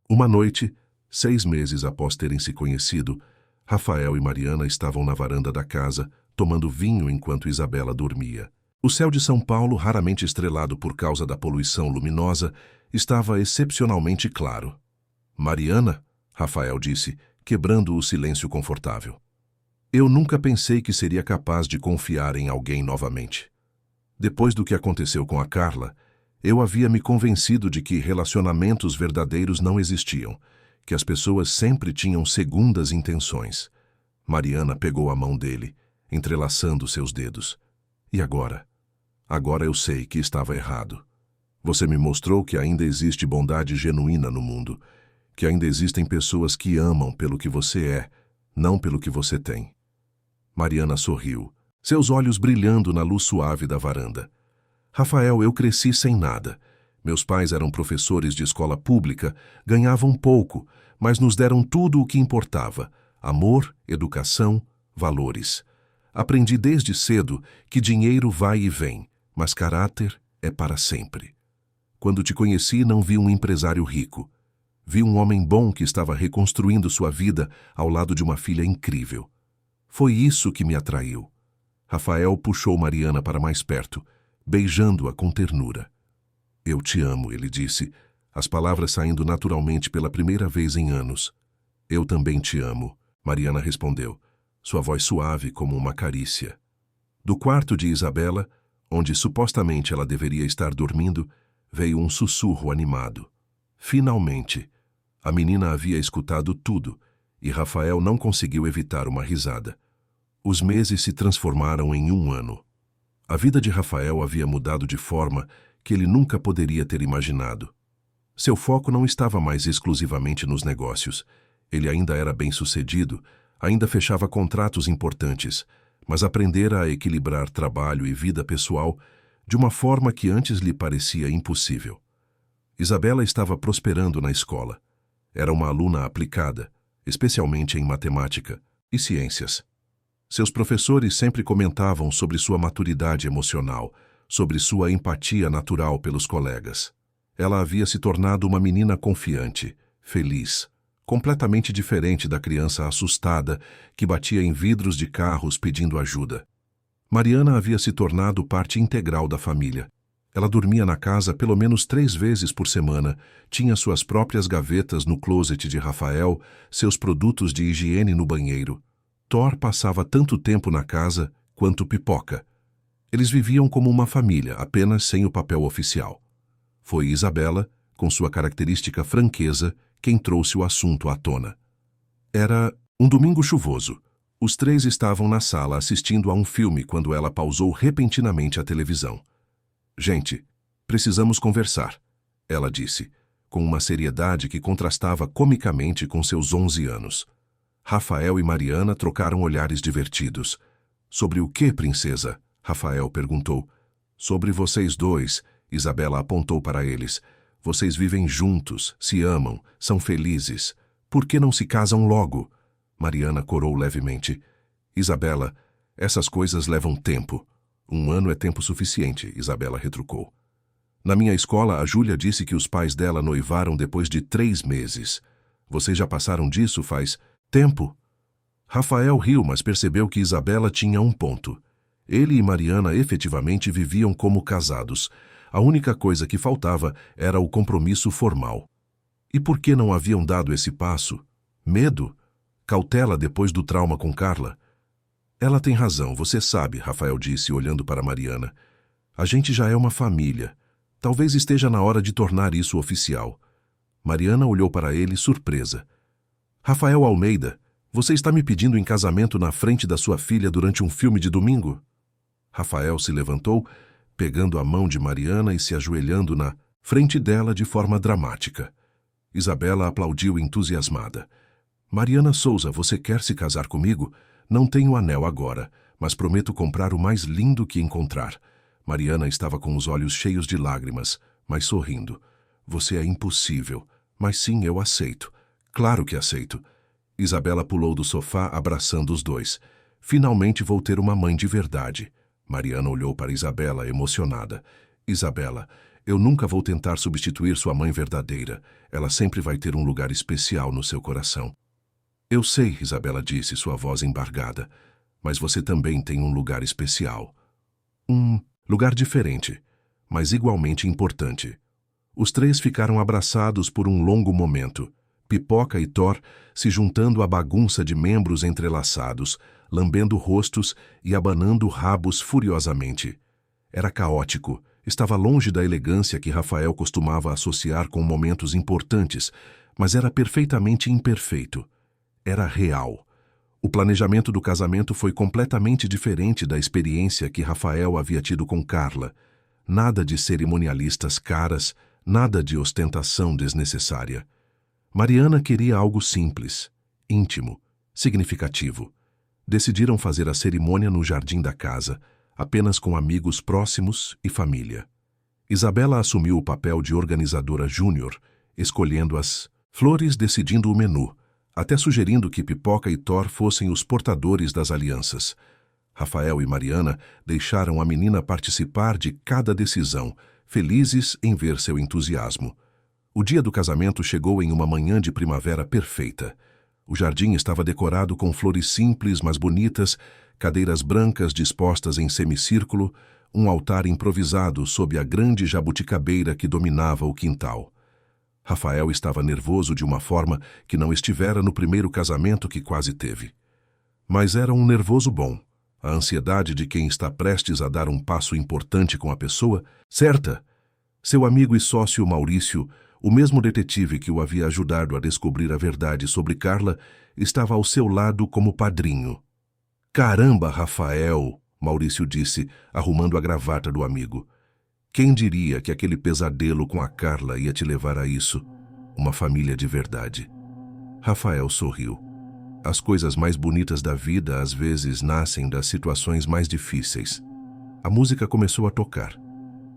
Uma noite, 6 meses após terem se conhecido, Rafael e Mariana estavam na varanda da casa, tomando vinho enquanto Isabela dormia. O céu de São Paulo, raramente estrelado por causa da poluição luminosa, estava excepcionalmente claro. Mariana, Rafael disse, quebrando o silêncio confortável. Eu nunca pensei que seria capaz de confiar em alguém novamente. Depois do que aconteceu com a Carla, eu havia me convencido de que relacionamentos verdadeiros não existiam, que as pessoas sempre tinham segundas intenções. Mariana pegou a mão dele, entrelaçando seus dedos. E agora? Agora eu sei que estava errado. Você me mostrou que ainda existe bondade genuína no mundo, que ainda existem pessoas que amam pelo que você é, não pelo que você tem. Mariana sorriu, seus olhos brilhando na luz suave da varanda. Rafael, eu cresci sem nada. Meus pais eram professores de escola pública, ganhavam pouco, mas nos deram tudo o que importava: amor, educação, valores. Aprendi desde cedo que dinheiro vai e vem, mas caráter é para sempre. Quando te conheci, não vi um empresário rico. Vi um homem bom que estava reconstruindo sua vida ao lado de uma filha incrível. Foi isso que me atraiu. Rafael puxou Mariana para mais perto, beijando-a com ternura. Eu te amo, ele disse, as palavras saindo naturalmente pela primeira vez em anos. Eu também te amo, Mariana respondeu, sua voz suave como uma carícia. Do quarto de Isabela, onde supostamente ela deveria estar dormindo, veio um sussurro animado. Finalmente! A menina havia escutado tudo, e Rafael não conseguiu evitar uma risada. Os meses se transformaram em 1 ano. A vida de Rafael havia mudado de forma que ele nunca poderia ter imaginado. Seu foco não estava mais exclusivamente nos negócios. Ele ainda era bem-sucedido, ainda fechava contratos importantes, mas aprendera a equilibrar trabalho e vida pessoal de uma forma que antes lhe parecia impossível. Isabela estava prosperando na escola. Era uma aluna aplicada, especialmente em matemática e ciências. Seus professores sempre comentavam sobre sua maturidade emocional, sobre sua empatia natural pelos colegas. Ela havia se tornado uma menina confiante, feliz, completamente diferente da criança assustada que batia em vidros de carros pedindo ajuda. Mariana havia se tornado parte integral da família. Ela dormia na casa pelo menos 3 vezes por semana, tinha suas próprias gavetas no closet de Rafael, seus produtos de higiene no banheiro. Thor passava tanto tempo na casa quanto Pipoca. Eles viviam como uma família, apenas sem o papel oficial. Foi Isabela, com sua característica franqueza, quem trouxe o assunto à tona. Era um domingo chuvoso. Os 3 estavam na sala assistindo a um filme quando ela pausou repentinamente a televisão. Gente, precisamos conversar, ela disse, com uma seriedade que contrastava comicamente com seus 11 anos. Rafael e Mariana trocaram olhares divertidos. Sobre o que, princesa? Rafael perguntou. Sobre vocês dois, Isabela apontou para eles. Vocês vivem juntos, se amam, são felizes. Por que não se casam logo? Mariana corou levemente. Isabela, essas coisas levam tempo. 1 ano é tempo suficiente, Isabela retrucou. Na minha escola, a Júlia disse que os pais dela noivaram depois de 3 meses. Vocês já passaram disso faz tempo? Rafael riu, mas percebeu que Isabela tinha um ponto. Ele e Mariana efetivamente viviam como casados. A única coisa que faltava era o compromisso formal. E por que não haviam dado esse passo? Medo? Cautela depois do trauma com Carla? Ela tem razão, você sabe, Rafael disse, olhando para Mariana. A gente já é uma família. Talvez esteja na hora de tornar isso oficial. Mariana olhou para ele, surpresa. Rafael Almeida, você está me pedindo em casamento na frente da sua filha durante um filme de domingo? Rafael se levantou, pegando a mão de Mariana e se ajoelhando na frente dela de forma dramática. Isabela aplaudiu entusiasmada. Mariana Souza, você quer se casar comigo? Não tenho anel agora, mas prometo comprar o mais lindo que encontrar. Mariana estava com os olhos cheios de lágrimas, mas sorrindo. Você é impossível, mas sim, eu aceito. Claro que aceito. Isabela pulou do sofá, abraçando os dois. Finalmente vou ter uma mãe de verdade. Mariana olhou para Isabela, emocionada. Isabela, eu nunca vou tentar substituir sua mãe verdadeira. Ela sempre vai ter um lugar especial no seu coração. Eu sei, Isabela disse, sua voz embargada, mas você também tem um lugar especial. Um lugar diferente, mas igualmente importante. Os 3 ficaram abraçados por um longo momento, Pipoca e Thor se juntando à bagunça de membros entrelaçados, lambendo rostos e abanando rabos furiosamente. Era caótico, estava longe da elegância que Rafael costumava associar com momentos importantes, mas era perfeitamente imperfeito. Era real. O planejamento do casamento foi completamente diferente da experiência que Rafael havia tido com Carla. Nada de cerimonialistas caras, nada de ostentação desnecessária. Mariana queria algo simples, íntimo, significativo. Decidiram fazer a cerimônia no jardim da casa, apenas com amigos próximos e família. Isabela assumiu o papel de organizadora júnior, escolhendo as flores, decidindo o menu, até sugerindo que Pipoca e Thor fossem os portadores das alianças. Rafael e Mariana deixaram a menina participar de cada decisão, felizes em ver seu entusiasmo. O dia do casamento chegou em uma manhã de primavera perfeita. O jardim estava decorado com flores simples, mas bonitas, cadeiras brancas dispostas em semicírculo, um altar improvisado sob a grande jabuticabeira que dominava o quintal. Rafael estava nervoso de uma forma que não estivera no primeiro casamento que quase teve. Mas era um nervoso bom, a ansiedade de quem está prestes a dar um passo importante com a pessoa certa. Seu amigo e sócio Maurício, o mesmo detetive que o havia ajudado a descobrir a verdade sobre Carla, estava ao seu lado como padrinho. "Caramba, Rafael!" Maurício disse, arrumando a gravata do amigo. "Quem diria que aquele pesadelo com a Carla ia te levar a isso? Uma família de verdade." Rafael sorriu. As coisas mais bonitas da vida às vezes nascem das situações mais difíceis. A música começou a tocar.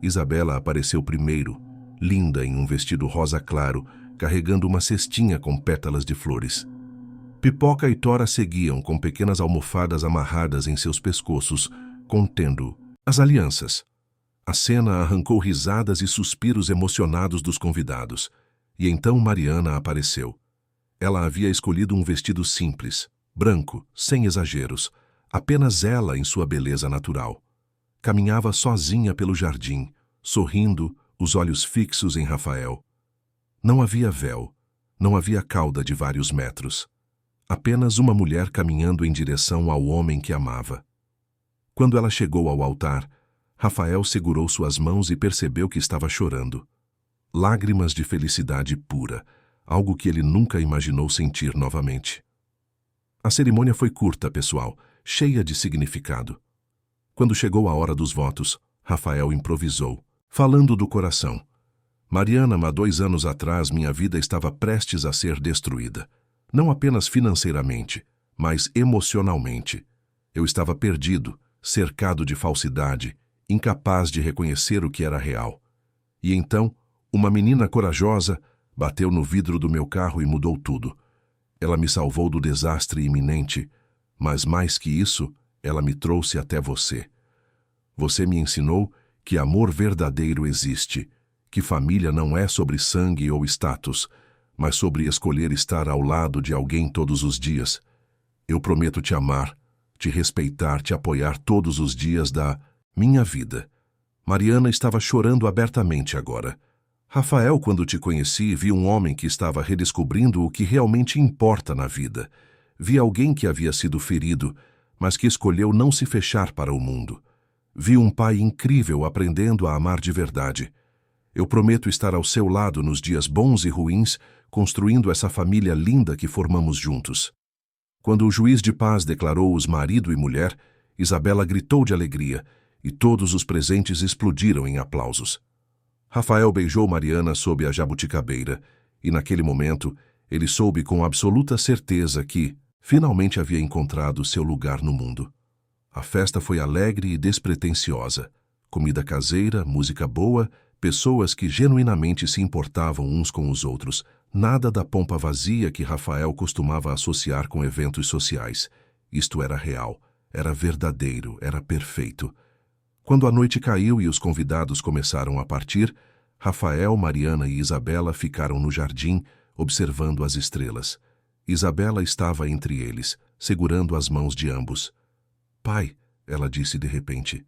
Isabela apareceu primeiro, linda em um vestido rosa claro, carregando uma cestinha com pétalas de flores. Pipoca e Thor a seguiam com pequenas almofadas amarradas em seus pescoços, contendo as alianças. A cena arrancou risadas e suspiros emocionados dos convidados. E então Mariana apareceu. Ela havia escolhido um vestido simples, branco, sem exageros, apenas ela em sua beleza natural. Caminhava sozinha pelo jardim, sorrindo, os olhos fixos em Rafael. Não havia véu, não havia cauda de vários metros. Apenas uma mulher caminhando em direção ao homem que amava. Quando ela chegou ao altar, Rafael segurou suas mãos e percebeu que estava chorando. Lágrimas de felicidade pura, algo que ele nunca imaginou sentir novamente. A cerimônia foi curta, pessoal, cheia de significado. Quando chegou a hora dos votos, Rafael improvisou, falando do coração. "Mariana, há 2 anos atrás, minha vida estava prestes a ser destruída. Não apenas financeiramente, mas emocionalmente. Eu estava perdido, cercado de falsidade, incapaz de reconhecer o que era real. E então, uma menina corajosa bateu no vidro do meu carro e mudou tudo. Ela me salvou do desastre iminente, mas mais que isso, ela me trouxe até você. Você me ensinou que amor verdadeiro existe, que família não é sobre sangue ou status, mas sobre escolher estar ao lado de alguém todos os dias. Eu prometo te amar, te respeitar, te apoiar todos os dias da minha vida." Mariana estava chorando abertamente agora. "Rafael, quando te conheci, vi um homem que estava redescobrindo o que realmente importa na vida. Vi alguém que havia sido ferido, mas que escolheu não se fechar para o mundo. Vi um pai incrível aprendendo a amar de verdade. Eu prometo estar ao seu lado nos dias bons e ruins, construindo essa família linda que formamos juntos." Quando o juiz de paz declarou-os marido e mulher, Isabela gritou de alegria, e todos os presentes explodiram em aplausos. Rafael beijou Mariana sob a jabuticabeira, e naquele momento ele soube com absoluta certeza que finalmente havia encontrado seu lugar no mundo. A festa foi alegre e despretensiosa. Comida caseira, música boa, pessoas que genuinamente se importavam uns com os outros. Nada da pompa vazia que Rafael costumava associar com eventos sociais. Isto era real, era verdadeiro, era perfeito. Quando a noite caiu e os convidados começaram a partir, Rafael, Mariana e Isabela ficaram no jardim, observando as estrelas. Isabela estava entre eles, segurando as mãos de ambos. "Pai", ela disse de repente,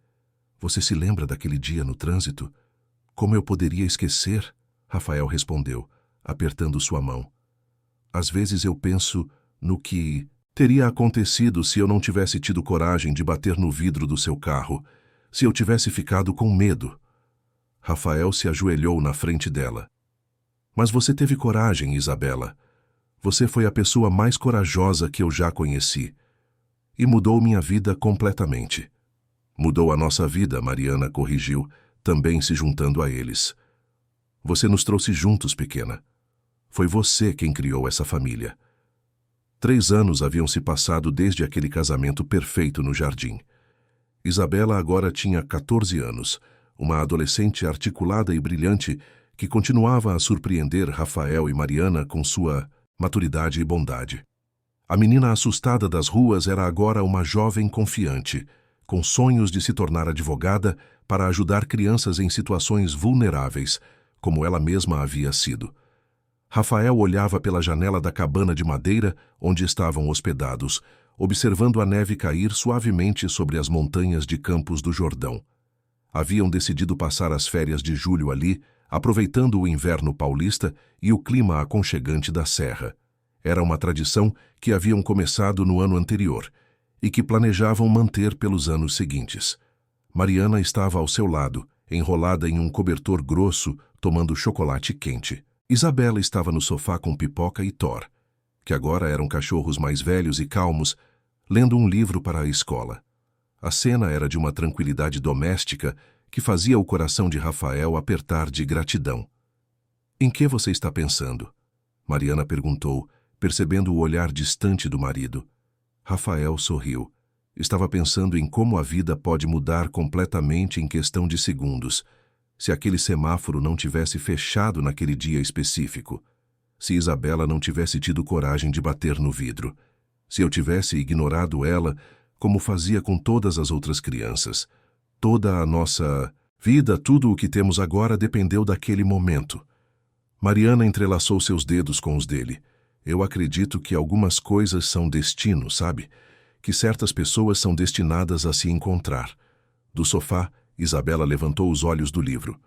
"você se lembra daquele dia no trânsito?" "Como eu poderia esquecer?", Rafael respondeu, apertando sua mão. "Às vezes eu penso no que teria acontecido se eu não tivesse tido coragem de bater no vidro do seu carro, se eu tivesse ficado com medo." Rafael se ajoelhou na frente dela. "Mas você teve coragem, Isabela. Você foi a pessoa mais corajosa que eu já conheci. e mudou minha vida completamente. Mudou a nossa vida, Mariana corrigiu, também se juntando a eles. Você nos trouxe juntos, pequena. Foi você quem criou essa família. 3 anos haviam se passado desde aquele casamento perfeito no jardim. Isabela agora tinha 14 anos, uma adolescente articulada e brilhante que continuava a surpreender Rafael e Mariana com sua maturidade e bondade. A menina assustada das ruas era agora uma jovem confiante, com sonhos de se tornar advogada para ajudar crianças em situações vulneráveis, como ela mesma havia sido. Rafael olhava pela janela da cabana de madeira onde estavam hospedados, observando a neve cair suavemente sobre as montanhas de Campos do Jordão. Haviam decidido passar as férias de julho ali, aproveitando o inverno paulista e o clima aconchegante da serra. Era uma tradição que haviam começado no ano anterior e que planejavam manter pelos anos seguintes. Mariana estava ao seu lado, enrolada em um cobertor grosso, tomando chocolate quente. Isabela estava no sofá com Pipoca e Thor, que agora eram cachorros mais velhos e calmos, lendo um livro para a escola. A cena era de uma tranquilidade doméstica que fazia o coração de Rafael apertar de gratidão. "Em que você está pensando?" Mariana perguntou, percebendo o olhar distante do marido. Rafael sorriu. Estava pensando em como a vida pode mudar completamente em questão de segundos, se aquele semáforo não tivesse fechado naquele dia específico, se Isabela não tivesse tido coragem de bater no vidro, se eu tivesse ignorado ela como fazia com todas as outras crianças. Toda a nossa vida, tudo o que temos agora dependeu daquele momento. Mariana entrelaçou seus dedos com os dele. Eu acredito que algumas coisas são destino, sabe? Que certas pessoas são destinadas a se encontrar. Do sofá, Isabela levantou os olhos do livro.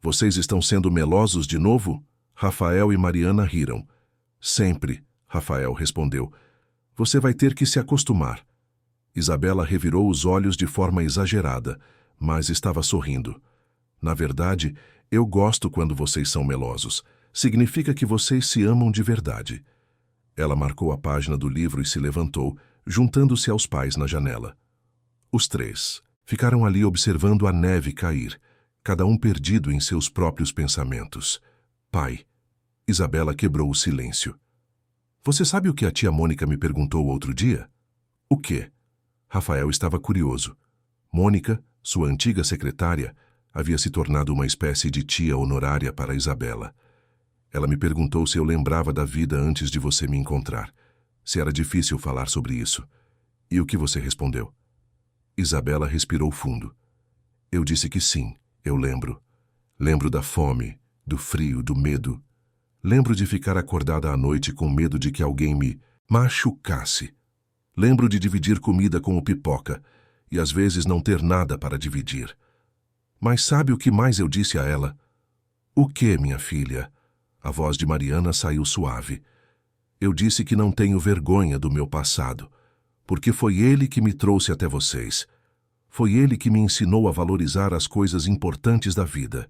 "Vocês estão sendo melosos de novo?" Rafael e Mariana riram. "Sempre", Rafael respondeu. "Você vai ter que se acostumar." Isabela revirou os olhos de forma exagerada, mas estava sorrindo. "Na verdade, eu gosto quando vocês são melosos. Significa que vocês se amam de verdade." Ela marcou a página do livro e se levantou, juntando-se aos pais na janela. Os 3 ficaram ali observando a neve cair, cada um perdido em seus próprios pensamentos. "Pai." Isabela quebrou o silêncio. "Você sabe o que a tia Mônica me perguntou outro dia?" "O quê?" Rafael estava curioso. Mônica, sua antiga secretária, havia se tornado uma espécie de tia honorária para Isabela. Ela me perguntou se eu lembrava da vida antes de você me encontrar, se era difícil falar sobre isso. "E o que você respondeu?" Isabela respirou fundo. "Eu disse que sim, eu lembro. Lembro da fome, do frio, do medo. Lembro de ficar acordada à noite com medo de que alguém me machucasse. Lembro de dividir comida com o Pipoca e às vezes não ter nada para dividir. Mas sabe o que mais eu disse a ela?" "O que, minha filha?" A voz de Mariana saiu suave. "Eu disse que não tenho vergonha do meu passado, porque foi ele que me trouxe até vocês. Foi ele que me ensinou a valorizar as coisas importantes da vida.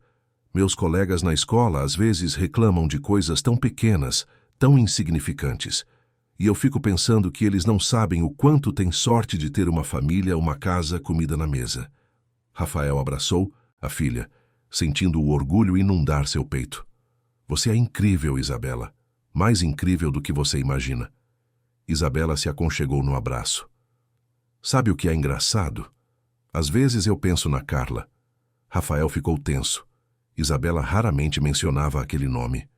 Meus colegas na escola às vezes reclamam de coisas tão pequenas, tão insignificantes. E eu fico pensando que eles não sabem o quanto têm sorte de ter uma família, uma casa, comida na mesa." Rafael abraçou a filha, sentindo o orgulho inundar seu peito. "Você é incrível, Isabela. Mais incrível do que você imagina." Isabela se aconchegou no abraço. "Sabe o que é engraçado? Às vezes eu penso na Carla." Rafael ficou tenso. Isabela raramente mencionava aquele nome.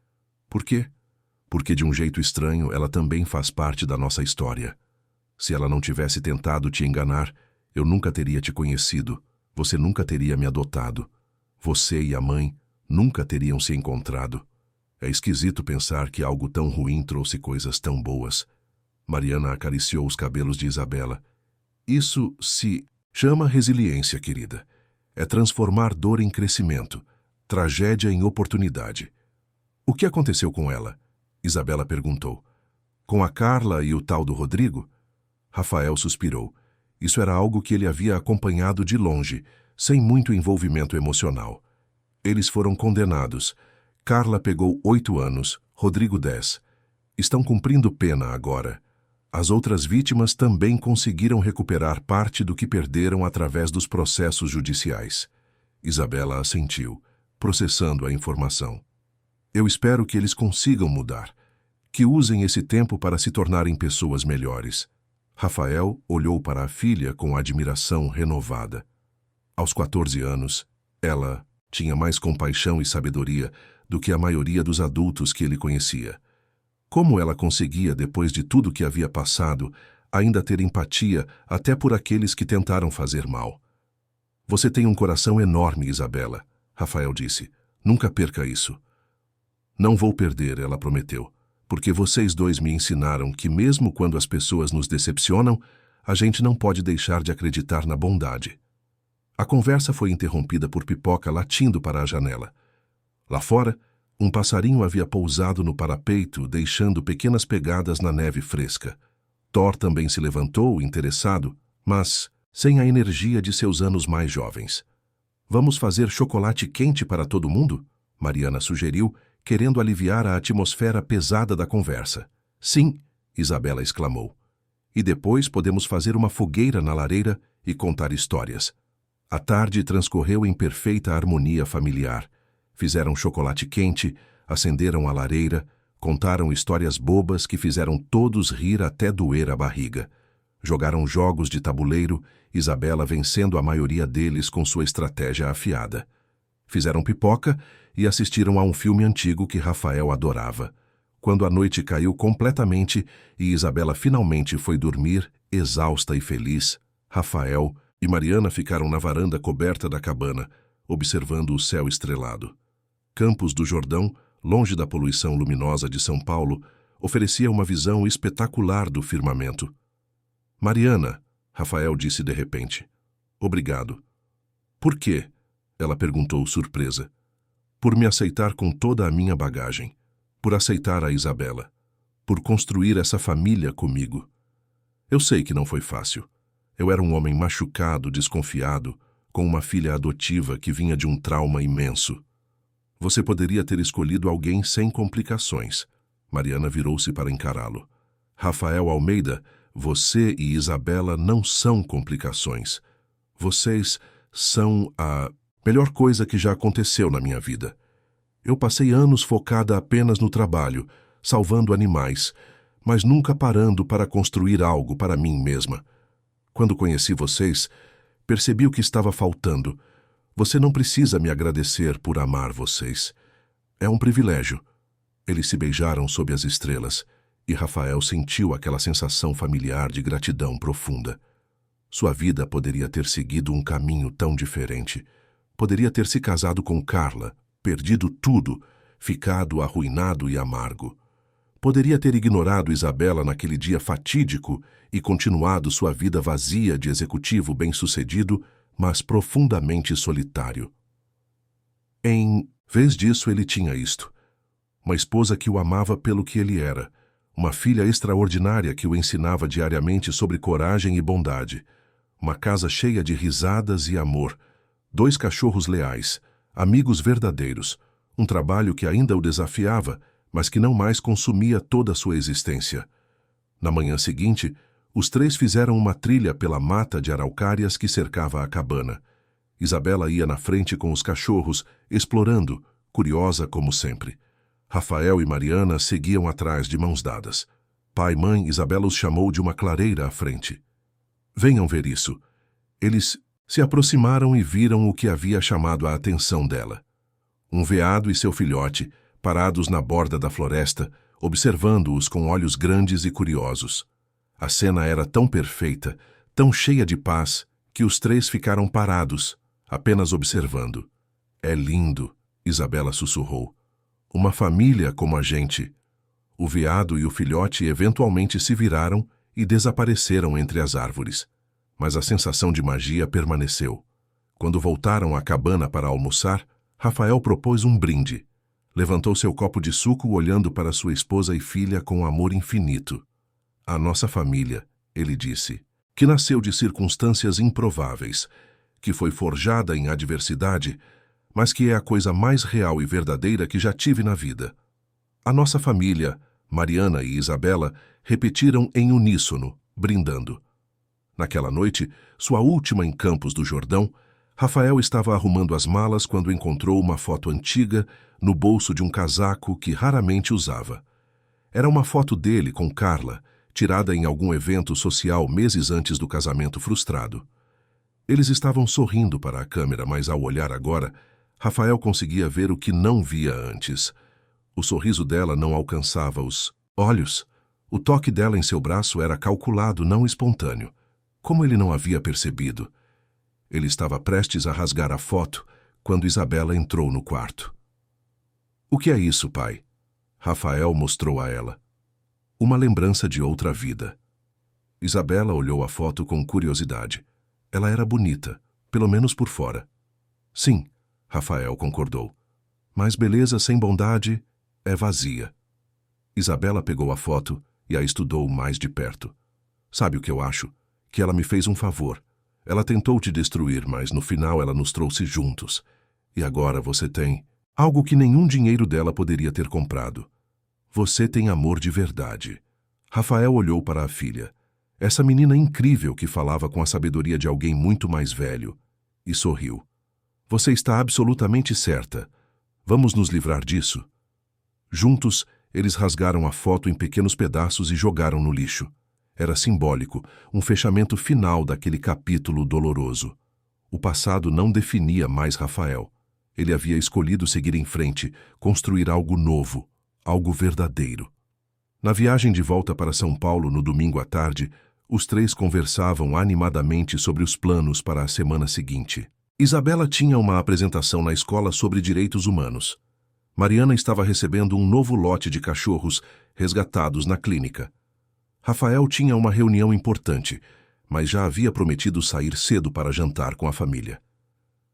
"Por quê?" "Porque de um jeito estranho ela também faz parte da nossa história. Se ela não tivesse tentado te enganar, eu nunca teria te conhecido. Você nunca teria me adotado. Você e a mãe nunca teriam se encontrado. É esquisito pensar que algo tão ruim trouxe coisas tão boas." Mariana acariciou os cabelos de Isabela. "Isso se chama resiliência, querida. É transformar dor em crescimento, tragédia em oportunidade." "O que aconteceu com ela?" Isabela perguntou. "Com a Carla e o tal do Rodrigo?" Rafael suspirou. Isso era algo que ele havia acompanhado de longe, sem muito envolvimento emocional. Eles foram condenados. Carla pegou 8 anos, Rodrigo 10. Estão cumprindo pena agora. As outras vítimas também conseguiram recuperar parte do que perderam através dos processos judiciais. Isabela assentiu, processando a informação. Eu espero que eles consigam mudar, que usem esse tempo para se tornarem pessoas melhores. Rafael olhou para a filha com admiração renovada. Aos 14 anos, ela tinha mais compaixão e sabedoria do que a maioria dos adultos que ele conhecia. Como ela conseguia, depois de tudo que havia passado, ainda ter empatia até por aqueles que tentaram fazer mal? Você tem um coração enorme, Isabela, Rafael disse. Nunca perca isso. Não vou perder, ela prometeu, porque vocês dois me ensinaram que mesmo quando as pessoas nos decepcionam, a gente não pode deixar de acreditar na bondade. A conversa foi interrompida por Pipoca latindo para a janela. Lá fora, um passarinho havia pousado no parapeito, deixando pequenas pegadas na neve fresca. Thor também se levantou, interessado, mas sem a energia de seus anos mais jovens. Vamos fazer chocolate quente para todo mundo? Mariana sugeriu, querendo aliviar a atmosfera pesada da conversa. Sim, Isabela exclamou. E depois podemos fazer uma fogueira na lareira e contar histórias. A tarde transcorreu em perfeita harmonia familiar. Fizeram chocolate quente, acenderam a lareira, contaram histórias bobas que fizeram todos rir até doer a barriga. Jogaram jogos de tabuleiro, Isabela vencendo a maioria deles com sua estratégia afiada. Fizeram pipoca e assistiram a um filme antigo que Rafael adorava. Quando a noite caiu completamente e Isabela finalmente foi dormir, exausta e feliz, Rafael e Mariana ficaram na varanda coberta da cabana, observando o céu estrelado. Campos do Jordão, longe da poluição luminosa de São Paulo, oferecia uma visão espetacular do firmamento. Mariana, Rafael disse de repente. Obrigado. Por quê? Ela perguntou surpresa. Por me aceitar com toda a minha bagagem. Por aceitar a Isabela. Por construir essa família comigo. Eu sei que não foi fácil. Eu era um homem machucado, desconfiado, com uma filha adotiva que vinha de um trauma imenso. Você poderia ter escolhido alguém sem complicações. Mariana virou-se para encará-lo. Rafael Almeida, você e Isabela não são complicações. Vocês são a melhor coisa que já aconteceu na minha vida. Eu passei anos focada apenas no trabalho, salvando animais, mas nunca parando para construir algo para mim mesma. Quando conheci vocês, percebi o que estava faltando. Você não precisa me agradecer por amar vocês. É um privilégio. Eles se beijaram sob as estrelas, e Rafael sentiu aquela sensação familiar de gratidão profunda. Sua vida poderia ter seguido um caminho tão diferente. Poderia ter se casado com Carla, perdido tudo, ficado arruinado e amargo. Poderia ter ignorado Isabela naquele dia fatídico e continuado sua vida vazia de executivo bem-sucedido, mas profundamente solitário. Em vez disso, ele tinha isto. Uma esposa que o amava pelo que ele era, uma filha extraordinária que o ensinava diariamente sobre coragem e bondade, uma casa cheia de risadas e amor, 2 cachorros leais, amigos verdadeiros, um trabalho que ainda o desafiava, mas que não mais consumia toda a sua existência. Na manhã seguinte, os 3 fizeram uma trilha pela mata de araucárias que cercava a cabana. Isabela ia na frente com os cachorros, explorando, curiosa como sempre. Rafael e Mariana seguiam atrás de mãos dadas. Pai e mãe, Isabela os chamou de uma clareira à frente. Venham ver isso. Eles se aproximaram e viram o que havia chamado a atenção dela. Um veado e seu filhote, parados na borda da floresta, observando-os com olhos grandes e curiosos. A cena era tão perfeita, tão cheia de paz, que os 3 ficaram parados, apenas observando. É lindo, Isabela sussurrou. Uma família como a gente. O veado e o filhote eventualmente se viraram e desapareceram entre as árvores. Mas a sensação de magia permaneceu. Quando voltaram à cabana para almoçar, Rafael propôs um brinde. Levantou seu copo de suco olhando para sua esposa e filha com amor infinito. A nossa família, ele disse, que nasceu de circunstâncias improváveis, que foi forjada em adversidade, mas que é a coisa mais real e verdadeira que já tive na vida. A nossa família, Mariana e Isabela, repetiram em uníssono, brindando. Naquela noite, sua última em Campos do Jordão, Rafael estava arrumando as malas quando encontrou uma foto antiga no bolso de um casaco que raramente usava. Era uma foto dele com Carla, tirada em algum evento social meses antes do casamento frustrado. Eles estavam sorrindo para a câmera, mas ao olhar agora, Rafael conseguia ver o que não via antes. O sorriso dela não alcançava os olhos. O toque dela em seu braço era calculado, não espontâneo. Como ele não havia percebido? Ele estava prestes a rasgar a foto quando Isabela entrou no quarto. "O que é isso, pai?" Rafael mostrou a ela. "Uma lembrança de outra vida." Isabela olhou a foto com curiosidade. Ela era bonita, pelo menos por fora. "Sim," Rafael concordou. "Mas beleza sem bondade é vazia." Isabela pegou a foto e a estudou mais de perto. "Sabe o que eu acho? Que ela me fez um favor. Ela tentou te destruir, mas no final ela nos trouxe juntos. E agora você tem algo que nenhum dinheiro dela poderia ter comprado. Você tem amor de verdade." Rafael olhou para a filha, essa menina incrível que falava com a sabedoria de alguém muito mais velho, e sorriu. "Você está absolutamente certa. Vamos nos livrar disso." Juntos, eles rasgaram a foto em pequenos pedaços e jogaram no lixo. Era simbólico, um fechamento final daquele capítulo doloroso. O passado não definia mais Rafael. Ele havia escolhido seguir em frente, construir algo novo, algo verdadeiro. Na viagem de volta para São Paulo no domingo à tarde, os três conversavam animadamente sobre os planos para a semana seguinte. Isabela tinha uma apresentação na escola sobre direitos humanos. Mariana estava recebendo um novo lote de cachorros resgatados na clínica. Rafael tinha uma reunião importante, mas já havia prometido sair cedo para jantar com a família.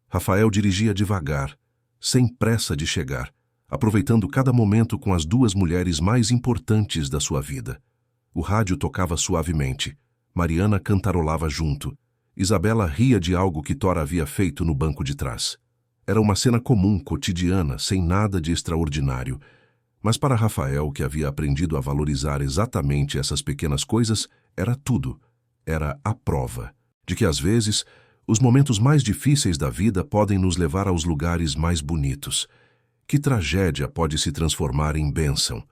Rafael dirigia devagar, sem pressa de chegar, aproveitando cada momento com as duas mulheres mais importantes da sua vida. O rádio tocava suavemente. Mariana cantarolava junto. Isabela ria de algo que Tora havia feito no banco de trás. Era uma cena comum, cotidiana, sem nada de extraordinário. Mas para Rafael, que havia aprendido a valorizar exatamente essas pequenas coisas, era tudo. Era a prova de que, às vezes, os momentos mais difíceis da vida podem nos levar aos lugares mais bonitos. Que tragédia pode se transformar em bênção.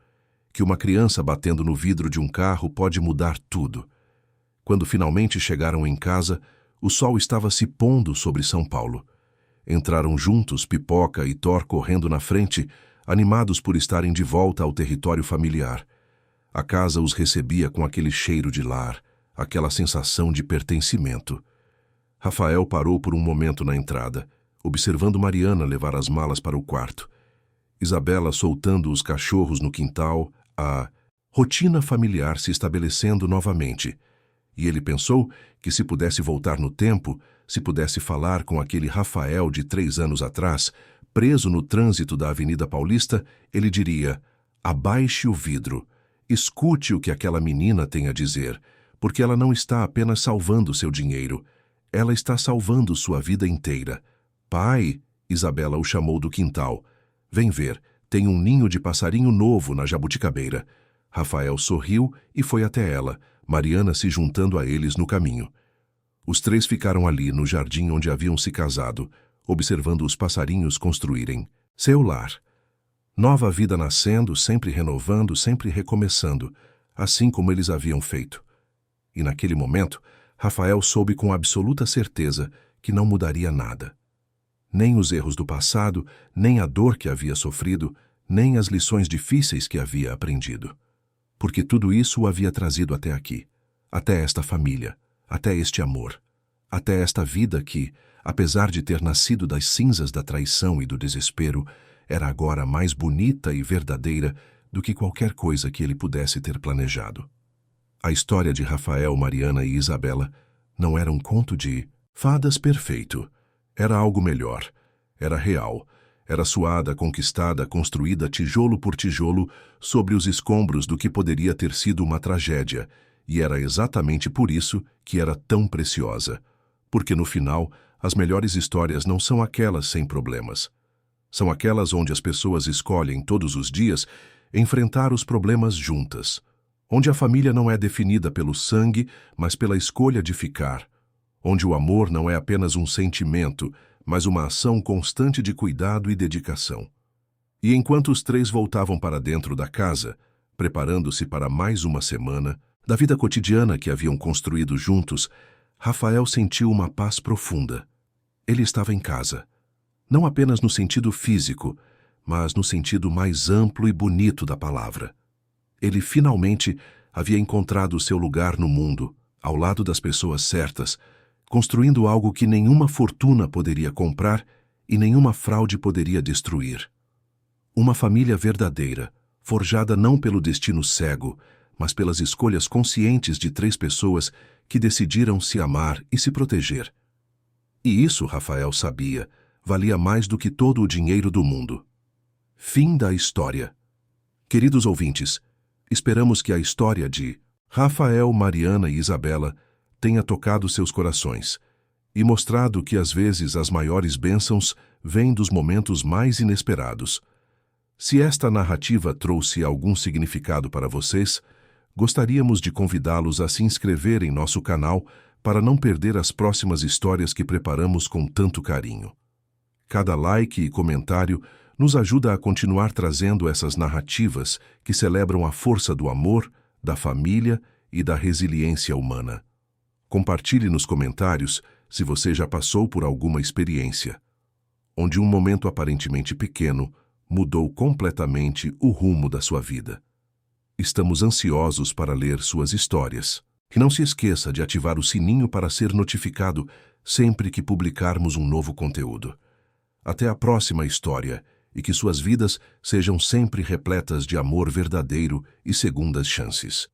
Que uma criança batendo no vidro de um carro pode mudar tudo. Quando finalmente chegaram em casa, o sol estava se pondo sobre São Paulo. Entraram juntos, Pipoca e Thor correndo na frente, animados por estarem de volta ao território familiar. A casa os recebia com aquele cheiro de lar, aquela sensação de pertencimento. Rafael parou por um momento na entrada, observando Mariana levar as malas para o quarto. Isabela soltando os cachorros no quintal, a rotina familiar se estabelecendo novamente. E ele pensou que se pudesse voltar no tempo, se pudesse falar com aquele Rafael de 3 anos atrás, preso no trânsito da Avenida Paulista, ele diria: abaixe o vidro, escute o que aquela menina tem a dizer, porque ela não está apenas salvando seu dinheiro, ela está salvando sua vida inteira. Pai, Isabela o chamou do quintal. Vem ver, tem um ninho de passarinho novo na jabuticabeira. Rafael sorriu e foi até ela, Mariana se juntando a eles no caminho. Os três ficaram ali no jardim onde haviam se casado, observando os passarinhos construírem seu lar. Nova vida nascendo, sempre renovando, sempre recomeçando, assim como eles haviam feito. E naquele momento, Rafael soube com absoluta certeza que não mudaria nada. Nem os erros do passado, nem a dor que havia sofrido, nem as lições difíceis que havia aprendido. Porque tudo isso o havia trazido até aqui, até esta família, até este amor, até esta vida que, apesar de ter nascido das cinzas da traição e do desespero, era agora mais bonita e verdadeira do que qualquer coisa que ele pudesse ter planejado. A história de Rafael, Mariana e Isabela não era um conto de fadas perfeito. Era algo melhor. Era real. Era suada, conquistada, construída tijolo por tijolo sobre os escombros do que poderia ter sido uma tragédia, e era exatamente por isso que era tão preciosa. Porque no final, as melhores histórias não são aquelas sem problemas. São aquelas onde as pessoas escolhem todos os dias enfrentar os problemas juntas. onde a família não é definida pelo sangue, mas pela escolha de ficar, onde o amor não é apenas um sentimento, mas uma ação constante de cuidado e dedicação. E enquanto os três voltavam para dentro da casa, preparando-se para mais uma semana, da vida cotidiana que haviam construído juntos, Rafael sentiu uma paz profunda. Ele estava em casa, não apenas no sentido físico, mas no sentido mais amplo e bonito da palavra. Ele finalmente havia encontrado seu lugar no mundo, ao lado das pessoas certas, construindo algo que nenhuma fortuna poderia comprar e nenhuma fraude poderia destruir. Uma família verdadeira, forjada não pelo destino cego, mas pelas escolhas conscientes de três pessoas que decidiram se amar e se proteger. E isso, Rafael sabia, valia mais do que todo o dinheiro do mundo. Fim da história. Queridos ouvintes, esperamos que a história de Rafael, Mariana e Isabela tenha tocado seus corações e mostrado que às vezes as maiores bênçãos vêm dos momentos mais inesperados. Se esta narrativa trouxe algum significado para vocês, gostaríamos de convidá-los a se inscrever em nosso canal para não perder as próximas histórias que preparamos com tanto carinho. Cada like e comentário nos ajuda a continuar trazendo essas narrativas que celebram a força do amor, da família e da resiliência humana. Compartilhe nos comentários se você já passou por alguma experiência, onde um momento aparentemente pequeno mudou completamente o rumo da sua vida. Estamos ansiosos para ler suas histórias. E não se esqueça de ativar o sininho para ser notificado sempre que publicarmos um novo conteúdo. Até a próxima história e que suas vidas sejam sempre repletas de amor verdadeiro e segundas chances.